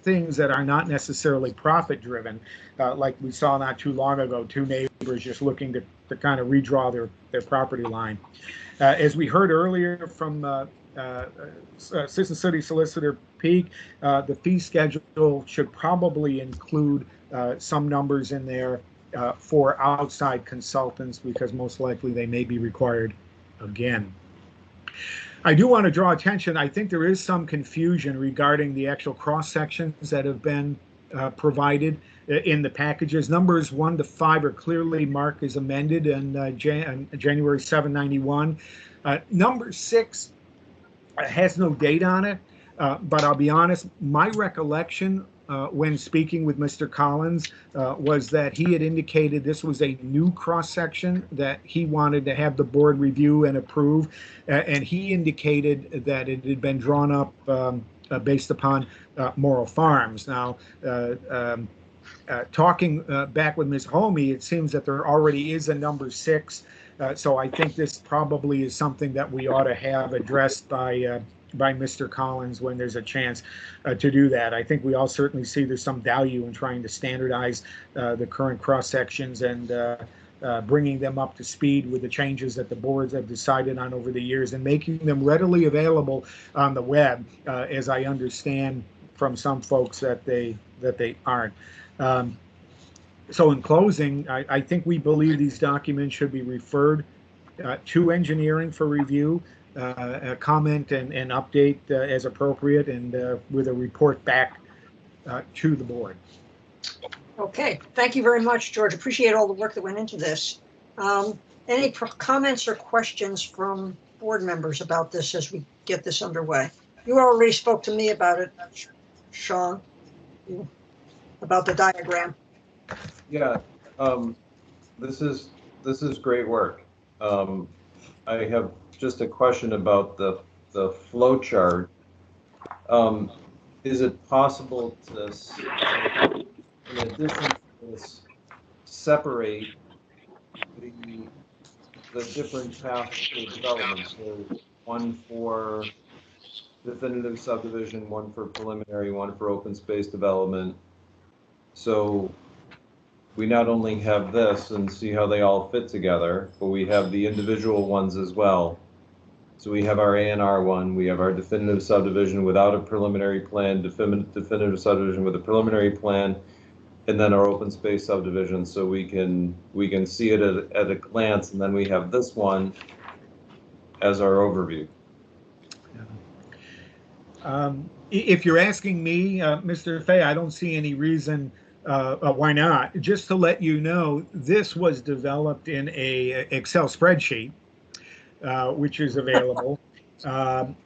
things that are not necessarily profit-driven, like we saw not too long ago, two neighbors just looking to kind of redraw their property line. As we heard earlier from Assistant City Solicitor Peak, the fee schedule should probably include some numbers in there for outside consultants, because most likely they may be required again. I do want to draw attention. I think there is some confusion regarding the actual cross sections that have been provided in the packages. Numbers 1 to 5 are clearly marked as amended in January 791. Number 6 has no date on it, but I'll be honest, my recollection when speaking with Mr. Collins was that he had indicated this was a new cross-section that he wanted to have the board review and approve, and he indicated that it had been drawn up based upon Morrill Farms. Now, talking back with Ms. Homey, it seems that there already is a number 6. So I think this probably is something that we ought to have addressed by Mr. Collins when there's a chance to do that. I think we all certainly see there's some value in trying to standardize the current cross sections and bringing them up to speed with the changes that the boards have decided on over the years and making them readily available on the web, as I understand from some folks that they aren't. So in closing, I think we believe these documents should be referred to engineering for review, comment and update as appropriate, and with a report back to the board. Okay, thank you very much, George. Appreciate all the work that went into this. Any comments or questions from board members about this as we get this underway? You already spoke to me about it, Sean, about the diagram. Yeah, this is great work. I have just a question about the flow chart. Is it possible to, in addition to this, separate the different paths to development? So one for definitive subdivision, one for preliminary, one for open space development. So we not only have this and see how they all fit together, but we have the individual ones as well. So we have our A&R one, we have our definitive subdivision without a preliminary plan, definitive subdivision with a preliminary plan, and then our open space subdivision, so we can see it at a glance, and then we have this one as our overview. If you're asking me, Mr. Fay, I don't see any reason why not. Just to let you know, this was developed in a Excel spreadsheet, which is available.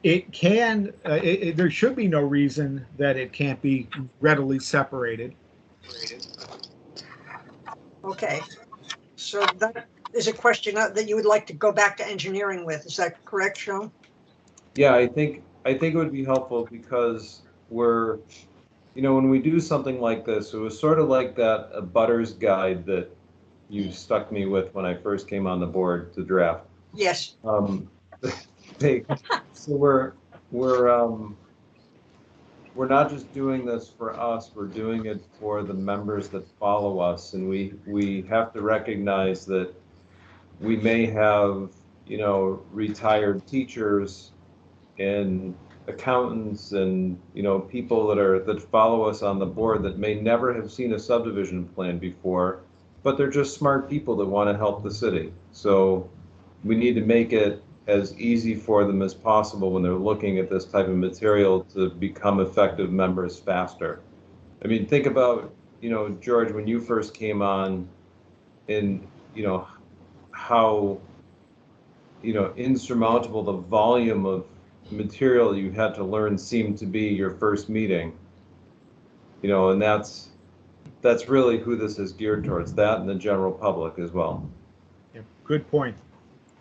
It can, there should be no reason that it can't be readily separated. Okay, so that is a question that you would like to go back to engineering with. Is that correct, Sean? Yeah, I think it would be helpful because we're, when we do something like this, it was sort of like that a Butters guide that you stuck me with when I first came on the board to draft. Yes. So we're not just doing this for us, we're doing it for the members that follow us, and we have to recognize that we may have, retired teachers and accountants and, people that follow us on the board that may never have seen a subdivision plan before, but they're just smart people that want to help the city. So we need to make it as easy for them as possible when they're looking at this type of material to become effective members faster. I mean, think about, George, when you first came on, and, how, insurmountable the volume of material you had to learn seemed to be your first meeting. And that's really who this is geared towards, that and the general public as well. Yeah, good point.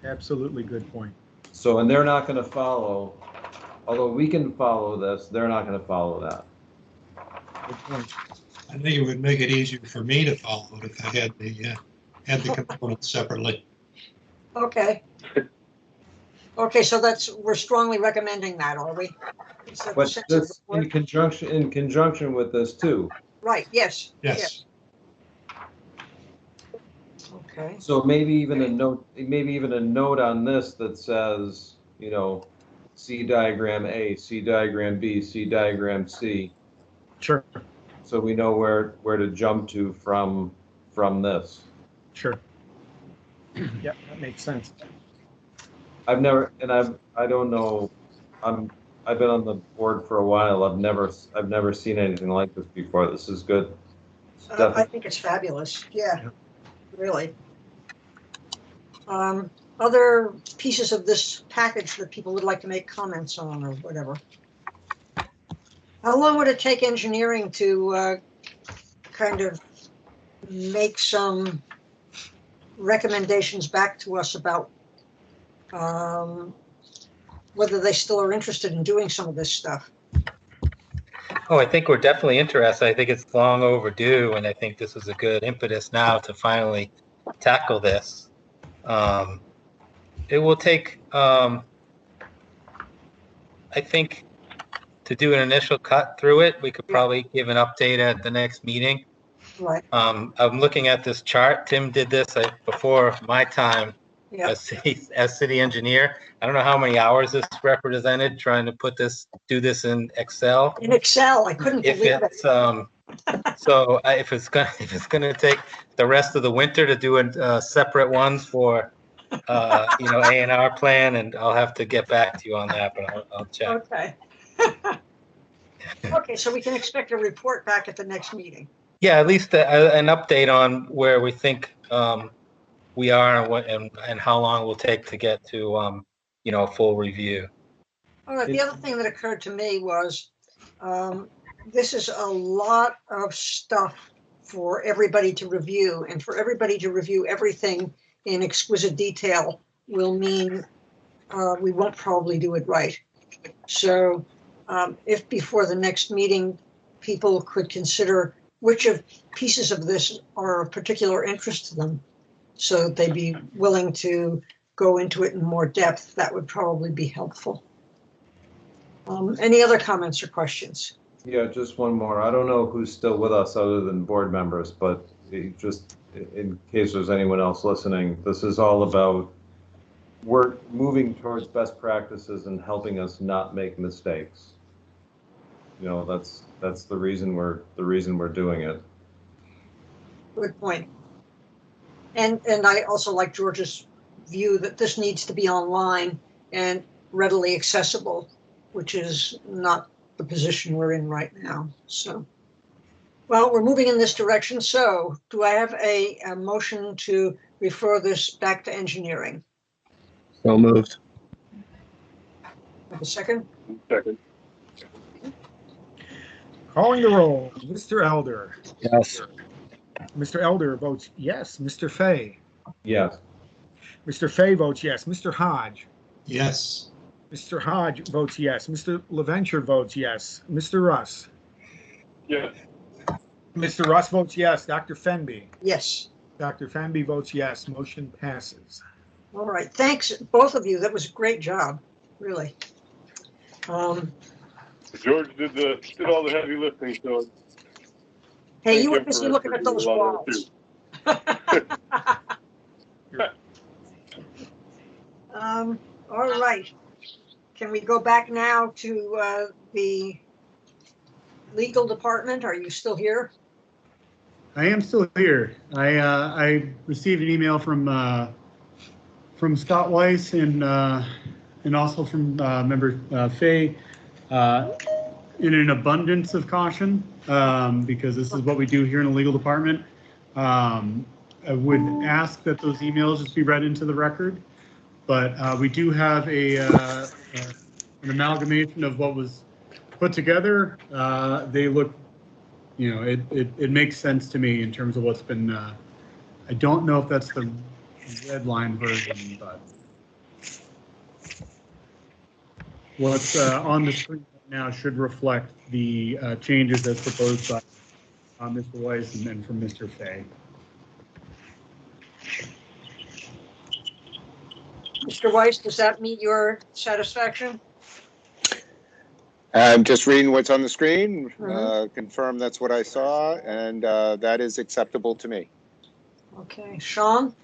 Absolutely good point. So, and they're not going to follow, although we can follow this, they're not going to follow that. Good point. I think it would make it easier for me to follow it if I had the components separately. Okay. Okay, so we're strongly recommending that, are we? But this in conjunction with this too. Right, yes. Yes. Okay. So maybe even a note on this that says, see diagram A, see diagram B, see diagram C. Sure. So we know where to jump to from this. Sure. Yeah, that makes sense. I don't know, I've been on the board for a while. I've never seen anything like this before. This is good. I think it's fabulous. Yeah, really. Other pieces of this package that people would like to make comments on or whatever. How long would it take engineering to kind of make some recommendations back to us about whether they still are interested in doing some of this stuff? Oh, I think we're definitely interested. I think it's long overdue, and I think this is a good impetus now to finally tackle this. It will take, I think, to do an initial cut through it, we could probably give an update at the next meeting. Right. I'm looking at this chart. Tim did this before my time as city engineer. I don't know how many hours this represented trying to do this in Excel. In Excel, I couldn't believe it. So if it's gonna take the rest of the winter to do separate ones for A&R plan, and I'll have to get back to you on that, but I'll check. Okay. Okay, so we can expect a report back at the next meeting. Yeah, at least an update on where we think we are and what and how long it will take to get to a full review. All right. The other thing that occurred to me was this is a lot of stuff for everybody to review, and for everybody to review everything in exquisite detail will mean we won't probably do it right. So if before the next meeting, people could consider which of pieces of this are of particular interest to them, so that they'd be willing to go into it in more depth, that would probably be helpful. Any other comments or questions? Yeah, just one more. I don't know who's still with us other than board members, but just in case there's anyone else listening, this is all about we're moving towards best practices and helping us not make mistakes. You know, that's the reason we're doing it. Good point. And I also like George's view that this needs to be online and readily accessible, which is not the position we're in right now. So, well, we're moving in this direction. So do I have a motion to refer this back to engineering? So moved. Have a second? Second. Calling the roll, Mr. Elder. Yes. Mr. Elder votes yes. Mr. Fay. Yes. Mr. Fay votes yes. Mr. Hodge. Yes. Mr. Hodge votes yes. Mr. LaVenture votes yes. Mr. Russ. Yes. Mr. Russ votes yes. Dr. Fenby. Yes. Dr. Fenby votes yes. Motion passes. All right. Thanks, both of you. That was a great job, really. George did all the heavy lifting, so. Hey, you were busy looking at those walls. All right. Can we go back now to the legal department? Are you still here? I am still here. I received an email from Scott Weiss and also from member Fay in an abundance of caution, because this is what we do here in the legal department. I would ask that those emails just be read into the record, but we do have an amalgamation of what was put together. They look, it makes sense to me in terms of what's been, I don't know if that's the red line version, but what's on the screen now should reflect the changes as proposed by Mr. Weiss and then from Mr. Fay. Mr. Weiss, does that meet your satisfaction? I'm just reading what's on the screen, confirm that's what I saw, and that is acceptable to me. Okay, Sean?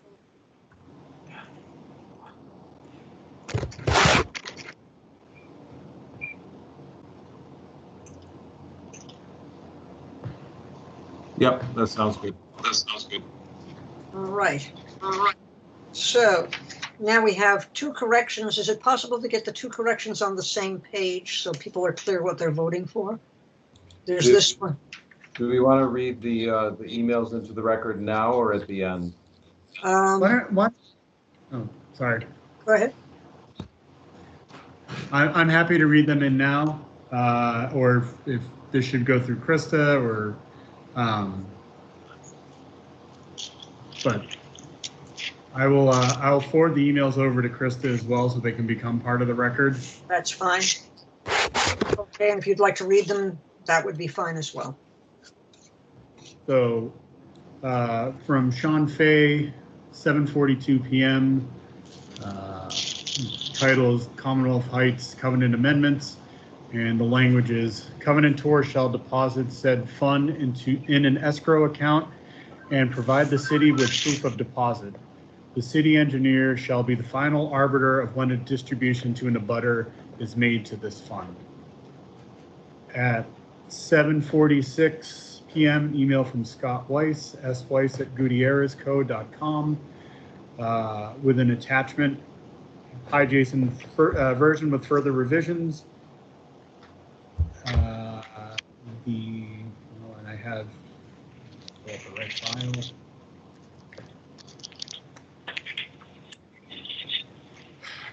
Yep, that sounds good. All right. So now we have two corrections. Is it possible to get the two corrections on the same page so people are clear what they're voting for? There's this one. Do we want to read the emails into the record now or at the end? What? Oh, sorry. Go ahead. I'm happy to read them in now, or if this should go through Krista, or but I'll forward the emails over to Krista as well so they can become part of the record. That's fine. Okay, and if you'd like to read them that would be fine as well. So from Sean Fay, 7:42 p.m. Title is Commonwealth Heights Covenant Amendments, and the language is covenantor shall deposit said fund in an escrow account and provide the city with proof of deposit. The city engineer shall be the final arbiter of when a distribution to an abutter is made to this fund. At 7:46 p.m., email from Scott Weiss, sweiss@gutierrezco.com, with an attachment. Hi, Jason, version with further revisions. And I have the right file.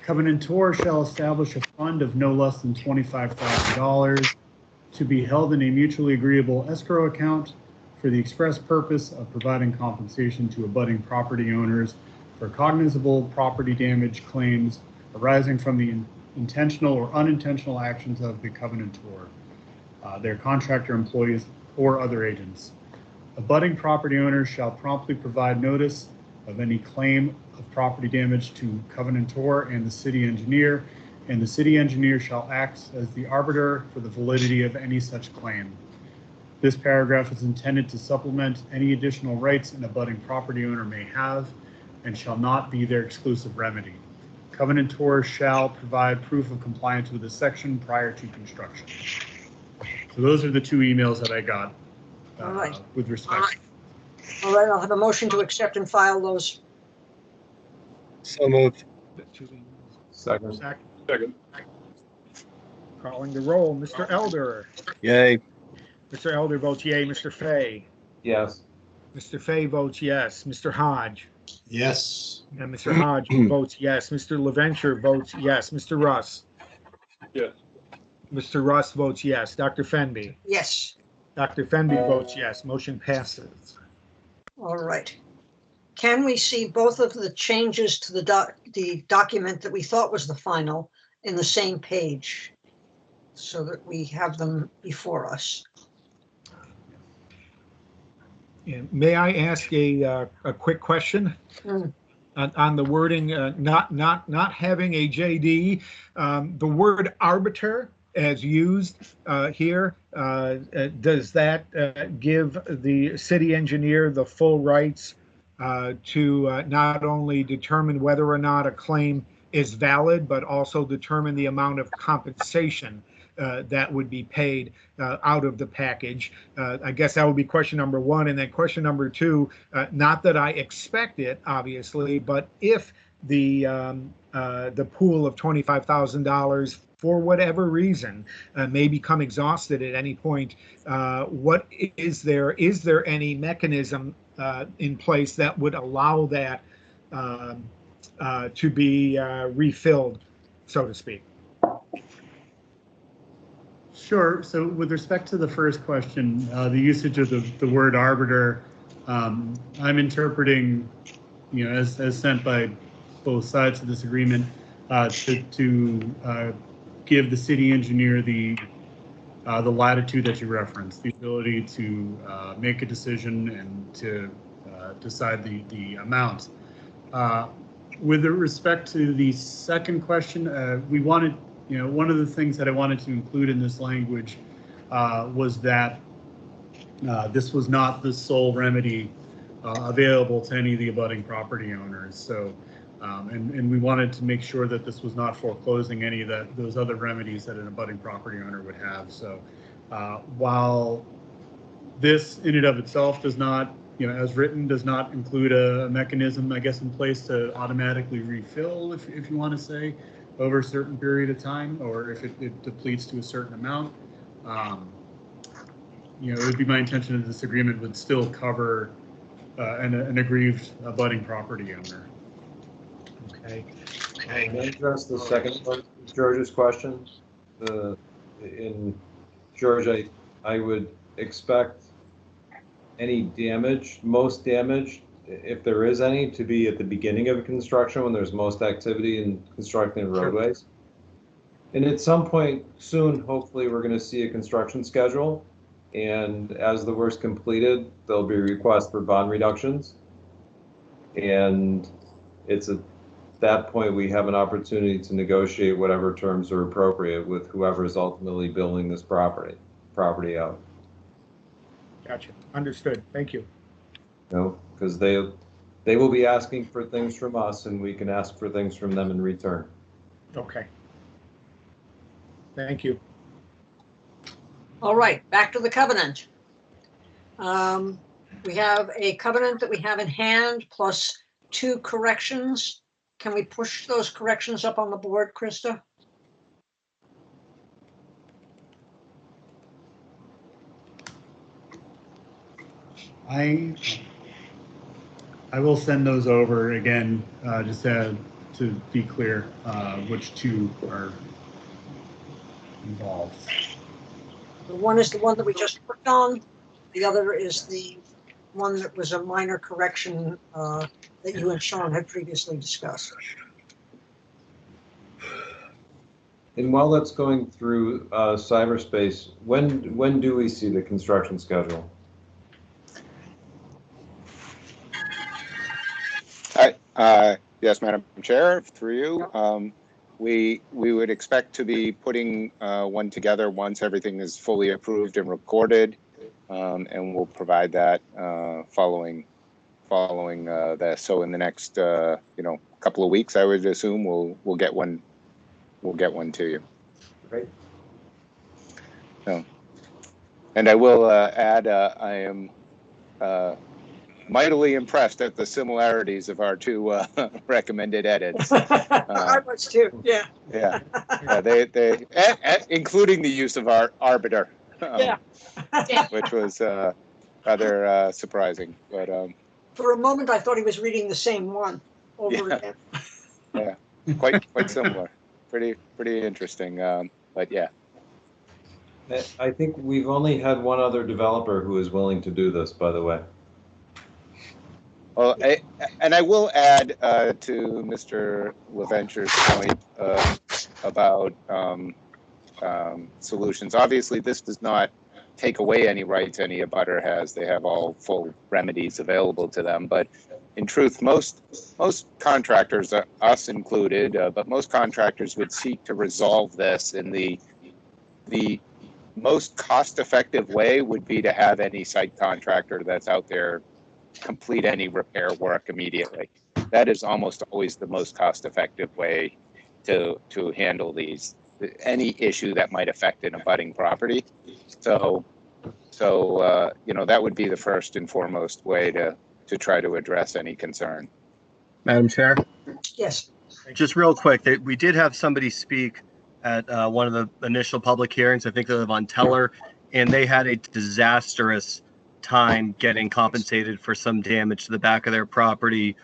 Covenantor shall establish a fund of no less than $25,000 to be held in a mutually agreeable escrow account for the express purpose of providing compensation to abutting property owners for cognizable property damage claims arising from the intentional or unintentional actions of the covenantor, their contractor employees, or other agents. Abutting property owners shall promptly provide notice of any claim of property damage to covenantor and the city engineer, and the city engineer shall act as the arbiter for the validity of any such claim. This paragraph is intended to supplement any additional rights an abutting property owner may have and shall not be their exclusive remedy. Covenantor shall provide proof of compliance with this section prior to construction. So those are the two emails that I got All right. with respect. All right, I'll have a motion to accept and file those. So moved. Second. Second. Calling the roll, Mr. Elder. Yay. Mr. Elder votes yay. Mr. Fay. Yes. Mr. Fay votes yes. Mr. Hodge. Yes. And Mr. Hodge votes yes. Mr. LaVenture votes yes. Mr. Russ. Yes. Mr. Russ votes yes. Dr. Fenby. Yes. Dr. Fenby votes yes. Motion passes. All right. Can we see both of the changes to the document that we thought was the final in the same page so that we have them before us? And may I ask a quick question? On the wording, not having a JD, the word arbiter as used here, does that give the city engineer the full rights to not only determine whether or not a claim is valid, but also determine the amount of compensation that would be paid out of the package? I guess that would be question number one. And then question number two, not that I expect it, obviously, but if the pool of $25,000 for whatever reason may become exhausted at any point, what is there any mechanism in place that would allow that to be refilled, so to speak? Sure. So with respect to the first question, the usage of the word arbiter, I'm interpreting, as sent by both sides of this agreement, to give the city engineer the latitude that you referenced, the ability to make a decision and to decide the amount. With respect to the second question, we wanted, one of the things that I wanted to include in this language was that this was not the sole remedy available to any of the abutting property owners. So, and we wanted to make sure that this was not foreclosing any of those other remedies that an abutting property owner would have. So, while this in and of itself does not, as written, does not include a mechanism, I guess, in place to automatically refill, if you want to say, over a certain period of time, or if it depletes to a certain amount. It would be my intention that this agreement would still cover an aggrieved abutting property owner. Okay. Can I address the second part of George's question? George, I would expect any damage, most damage, if there is any, to be at the beginning of construction when there's most activity in constructing roadways. And at some point soon, hopefully, we're gonna see a construction schedule. And as the work's completed, there'll be requests for bond reductions. And it's at that point, we have an opportunity to negotiate whatever terms are appropriate with whoever is ultimately building this property out. Gotcha. Understood. Thank you. You know, because they will be asking for things from us and we can ask for things from them in return. Okay. Thank you. All right, back to the covenant. We have a covenant that we have in hand plus 2 corrections. Can we push those corrections up on the board, Krista? I will send those over again, just to be clear, which 2 are involved. The one is the one that we just worked on. The other is the one that was a minor correction that you and Sean had previously discussed. And while that's going through cyberspace, when do we see the construction schedule? Yes, Madam Chair, through you. We would expect to be putting one together once everything is fully approved and recorded, and we'll provide that following that. So in the next couple of weeks, I would assume we'll get one. We'll get one to you. Great. So, and I will add, I am mightily impressed at the similarities of our 2 recommended edits. I was too, yeah. Yeah, they including the use of our arbiter, which was rather surprising. But for a moment, I thought he was reading the same one over again. Yeah, quite similar. Pretty interesting. But yeah. I think we've only had one other developer who is willing to do this, by the way. Well, I will add to Mr. LaVenture's point about solutions. Obviously, this does not take away any rights any abutter has. They have all full remedies available to them. But in truth, most contractors, us included, but most contractors would seek to resolve this in the most cost-effective way would be to have any site contractor that's out there complete any repair work immediately. That is almost always the most cost-effective way to handle any issue that might affect an abutting property. So that would be the first and foremost way to try to address any concern. Madam Chair? Yes. Just real quick, we did have somebody speak at one of the initial public hearings. I think they live on Teller, and they had a disastrous time getting compensated for some damage to the back of their property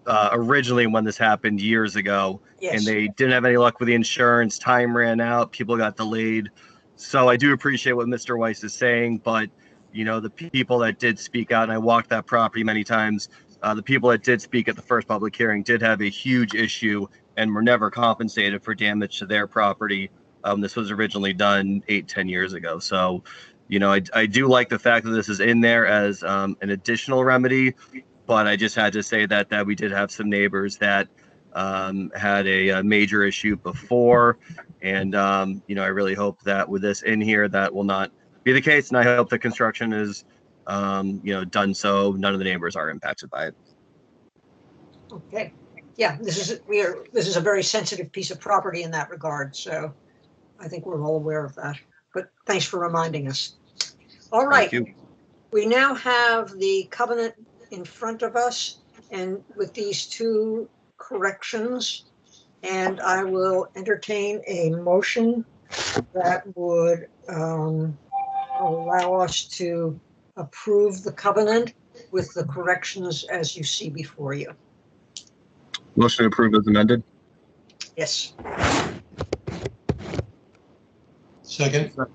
originally when this happened years ago. Yes. And they didn't have any luck with the insurance. Time ran out. People got delayed. So I do appreciate what Mr. Weiss is saying, but the people that did speak out, and I walked that property many times, the people that did speak at the first public hearing did have a huge issue and were never compensated for damage to their property. This was originally done 8-10 years ago. So, I do like the fact that this is in there as an additional remedy, but I just had to say that we did have some neighbors that had a major issue before. And, I really hope that with this in here, that will not be the case. And I hope the construction is, done so none of the neighbors are impacted by it. Okay. Yeah, this is a very sensitive piece of property in that regard. So I think we're all aware of that. But thanks for reminding us. All right. Thank you. We now have the covenant in front of us, and with these 2 corrections, and I will entertain a motion that would allow us to approve the covenant with the corrections as you see before you. Motion approved as amended. Yes. Second. All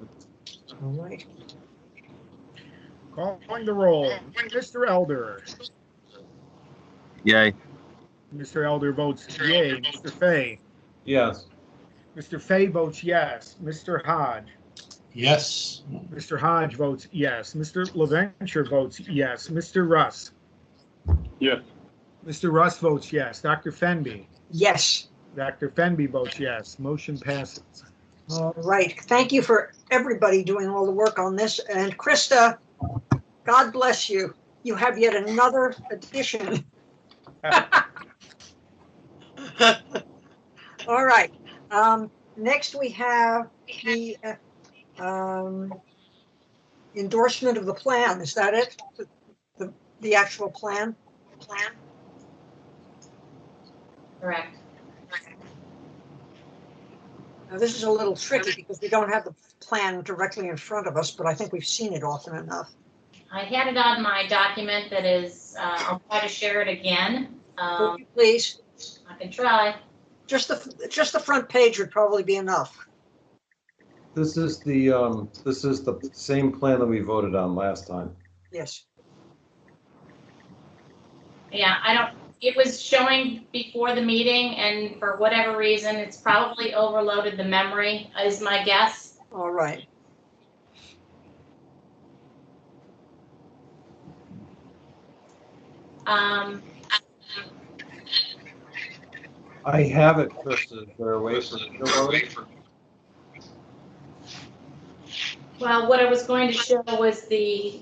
right. Calling the roll. Mr. Elder. Yay. Mr. Elder votes yay. Mr. Fay. Yes. Mr. Fay votes yes. Mr. Hodge. Yes. Mr. Hodge votes yes. Mr. LaVenture votes yes. Mr. Russ. Yes. Mr. Russ votes yes. Dr. Fenby. Yes. Dr. Fenby votes yes. Motion passes. All right. Thank you for everybody doing all the work on this. And Krista, God bless you. You have yet another addition. All right. Next we have the endorsement of the plan. Is that it? The actual plan? Correct. Now, this is a little tricky because we don't have the plan directly in front of us, but I think we've seen it often enough. I had it on my document that is, I'll try to share it again. Would you please? I can try. Just the front page would probably be enough. This is the same plan that we voted on last time. Yes. Yeah, it was showing before the meeting, and for whatever reason, it's probably overloaded the memory, is my guess. All right. I have it, Krista. They're away from it. Well, what I was going to show was the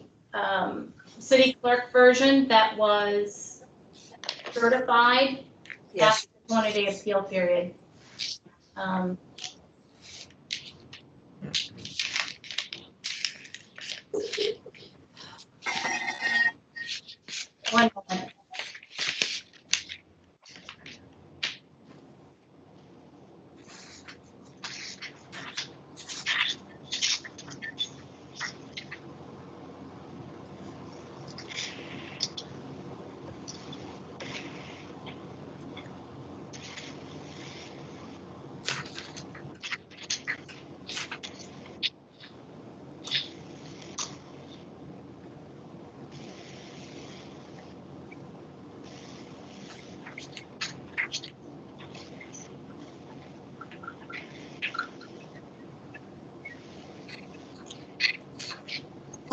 city clerk version that was certified Yes. after the 20-day appeal period. One moment.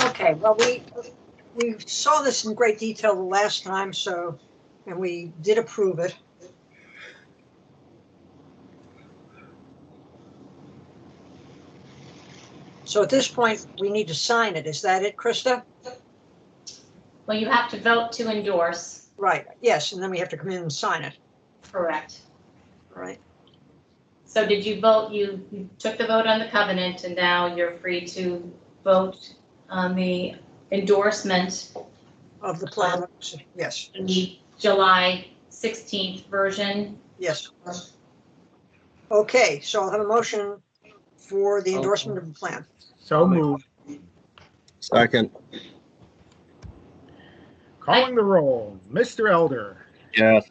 Okay, well, we saw this in great detail the last time, and we did approve it. So at this point, we need to sign it. Is that it, Krista? Well, you have to vote to endorse. Right, yes, and then we have to come in and sign it. Correct. Right. So did you vote, you took the vote on the covenant, and now you're free to vote on the endorsement Of the plan, yes. the July 16th version. Yes. Okay, so I'll have a motion for the endorsement of the plan. So moved. Second. Calling the roll. Mr. Elder. Yes.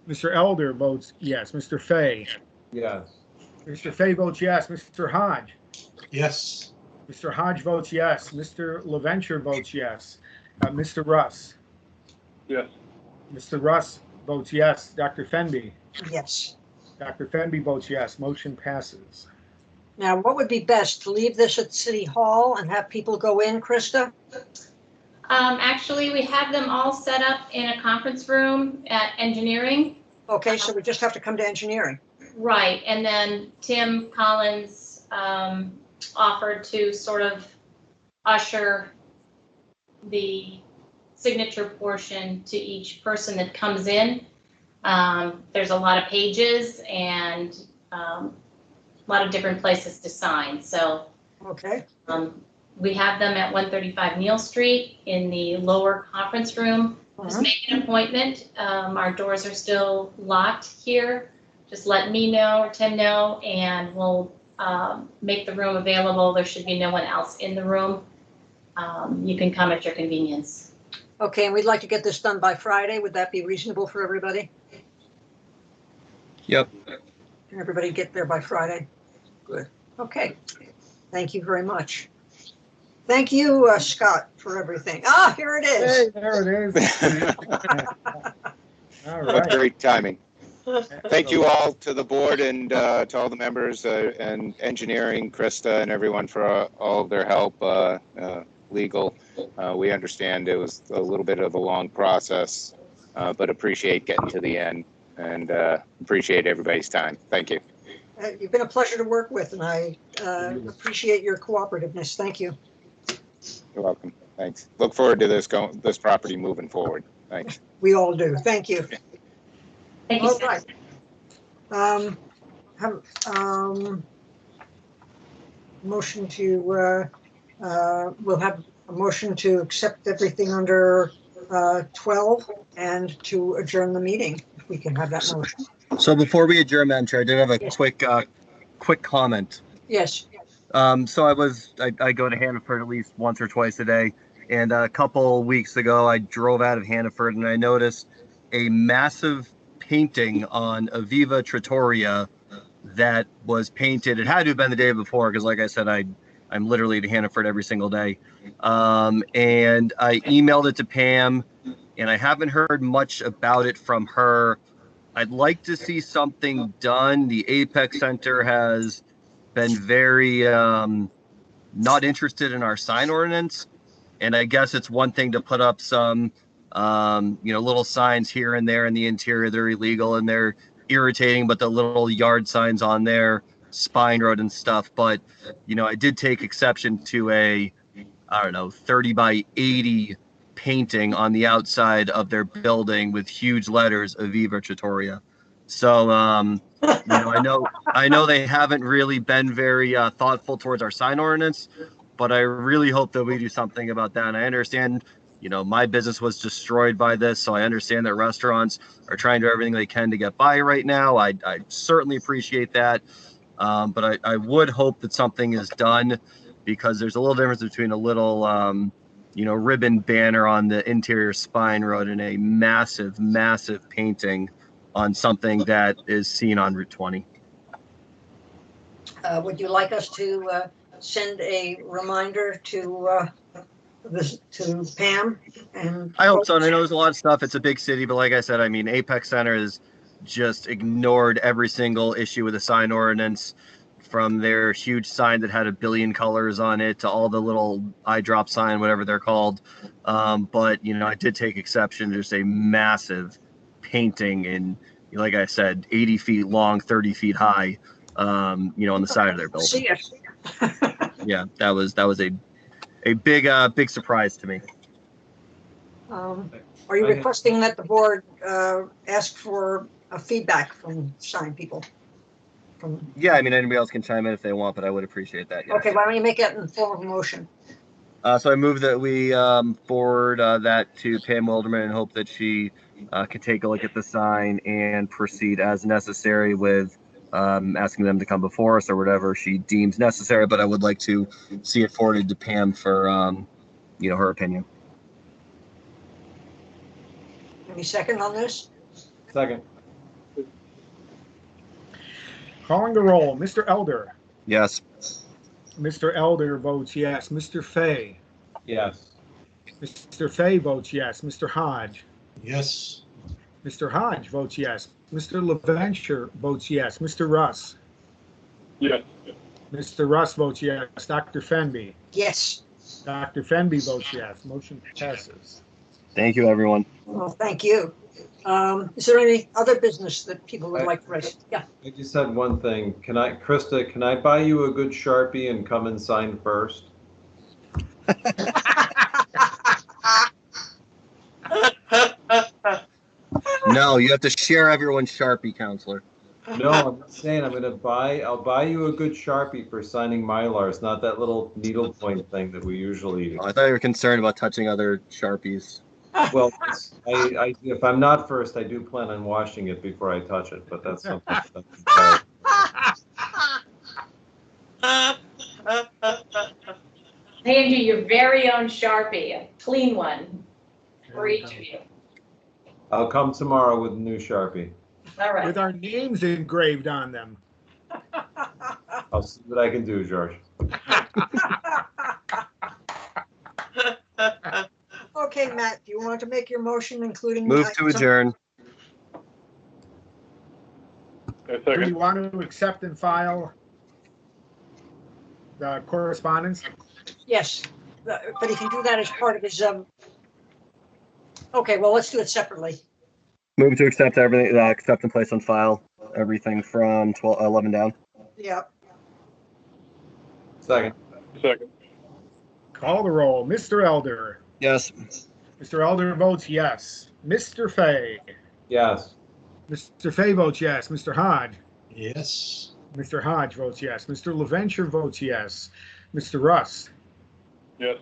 Mr. Elder votes yes. Mr. Fay. Yes. Mr. Fay votes yes. Mr. Hodge. Yes. Mr. Hodge votes yes. Mr. LaVenture votes yes. Mr. Russ. Yes. Mr. Russ votes yes. Dr. Fenby. Yes. Dr. Fenby votes yes. Motion passes. Now, what would be best, to leave this at City Hall and have people go in, Krista? Actually, we have them all set up in a conference room at engineering. Okay, so we just have to come to engineering. Right, and then Tim Collins offered to sort of usher the signature portion to each person that comes in. There's a lot of pages and a lot of different places to sign. So Okay. we have them at 135 Neal Street in the lower conference room. Just make an appointment. Our doors are still locked here. Just let me know or Tim know, and we'll make the room available. There should be no one else in the room. You can come at your convenience. Okay, and we'd like to get this done by Friday. Would that be reasonable for everybody? Yep. Can everybody get there by Friday? Good. Okay. Thank you very much. Thank you, Scott, for everything. Ah, here it is. Hey, there it is. All right. Great timing. Thank you all to the board and to all the members and engineering, Krista and everyone for all of their help. Legal, we understand it was a little bit of a long process, but appreciate getting to the end and appreciate everybody's time. Thank you. You've been a pleasure to work with, and I appreciate your cooperativeness. Thank you. You're welcome. Thanks. Look forward to this property moving forward. Thanks. We all do. Thank you. Thank you. All right. Motion to, we'll have a motion to accept everything under 12 and to adjourn the meeting, if we can have that motion. So before we adjourn, Madam Chair, I did have a quick comment. Yes. So I go to Hannaford at least once or twice a day, and a couple weeks ago I drove out of Hannaford and I noticed a massive painting on Aviva Trattoria that was painted. It had to have been the day before because, like I said, I'm literally to Hannaford every single day. And I emailed it to Pam, and I haven't heard much about it from her. I'd like to see something done. The Apex Center has been very not interested in our sign ordinance, and I guess it's one thing to put up some little signs here and there in the interior. They're illegal and they're irritating, but the little yard signs on there, Spine Road and stuff. But I did take exception to a 30 by 80 painting on the outside of their building with huge letters Aviva Trattoria. So I know they haven't really been very thoughtful towards our sign ordinance, but I really hope that we do something about that. And I understand, my business was destroyed by this, so I understand that restaurants are trying to do everything they can to get by right now. I certainly appreciate that, but I would hope that something is done, because there's a little difference between a little ribbon banner on the interior Spine Road and a massive painting on something that is seen on Route 20. Would you like us to send a reminder to Pam? And I hope so. And I know there's a lot of stuff. It's a big city, but like I said, Apex Center has just ignored every single issue with the sign ordinance, from their huge sign that had 1 billion colors on it to all the little eye drop sign, whatever they're called. But I did take exception to just a massive painting in, like I said, 80 feet long, 30 feet high, on the side of their building. Yeah, that was a big surprise to me. Are you requesting that the board ask for a feedback from sign people? Yeah, anybody else can chime in if they want, but I would appreciate that. Yes. Okay, why don't you make that in the form of a motion? So I move that we forward that to Pam Wilderman and hope that she could take a look at the sign and proceed as necessary with asking them to come before us or whatever she deems necessary. But I would like to see it forwarded to Pam for her opinion. Any second on this? Second. Calling the roll, Mr. Elder. Yes. Mr. Elder votes yes. Mr. Fay. Yes. Mr. Fay votes yes. Mr. Hodge. Yes. Mr. Hodge votes yes. Mr. LaVenture votes yes. Mr. Russ. Yes. Mr. Russ votes yes. Dr. Fenby. Yes. Dr. Fenby votes yes. Motion passes. Thank you, everyone. Well, thank you. Is there any other business that people would like to raise? Yeah. I just had one thing. Krista, can I buy you a good Sharpie and come and sign first? No, you have to share everyone's Sharpie, counselor. No, I'm not saying I'll buy you a good Sharpie for signing Mylars, not that little needlepoint thing that we usually use. I thought you were concerned about touching other Sharpies. Well, if I'm not first, I do plan on washing it before I touch it, but that's something. Hand you your very own Sharpie, a clean one for each of you. I'll come tomorrow with a new Sharpie. All right. With our names engraved on them. I'll see what I can do, George. Okay, Matt, do you want to make your motion, including? Move to adjourn. Do we second. want to accept and file the correspondence? Yes, but he can do that as part of his, okay, well, let's do it separately. Move to accept everything, accept and place on file, everything from 11 down. Yeah, Second. Second. Call the roll. Mr. Elder. Yes. Mr. Elder votes yes. Mr. Fay. Yes. Mr. Fay votes yes. Mr. Hodge. Yes. Mr. Hodge votes yes. Mr. LaVenture votes yes. Mr. Russ. Yes.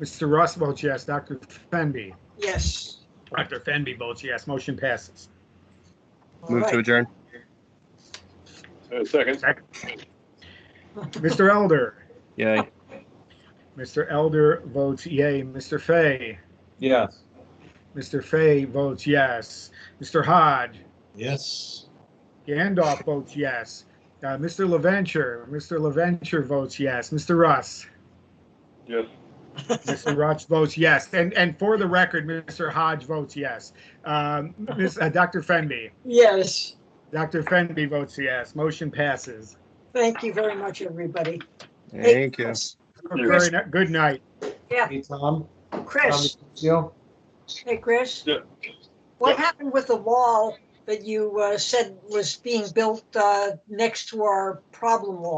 Mr. Russ votes yes. Dr. Fenby. yes. Dr. Fenby votes yes. Motion passes. All Move to right. adjourn. Second. Mr. Elder. Yay. Mr. Elder votes yay. Mr. Fay. Yes. Mr. Fay votes yes. Mr. Hodge. Yes. Gandalf votes yes. Mr. LaVenture votes yes. Mr. Russ. Yes. Mr. Rush votes yes. And for the record, Mr. Hodge votes yes. Dr. Fenby. Yes. Dr. Fenby votes yes. Motion passes. Thank you very much, everybody. Thank you. Chris. Very good night. Yeah, Hey, Tom. Chris. Tom, Hey, Chris. Yeah. What happened with the wall that you said was being built next to our problem wall?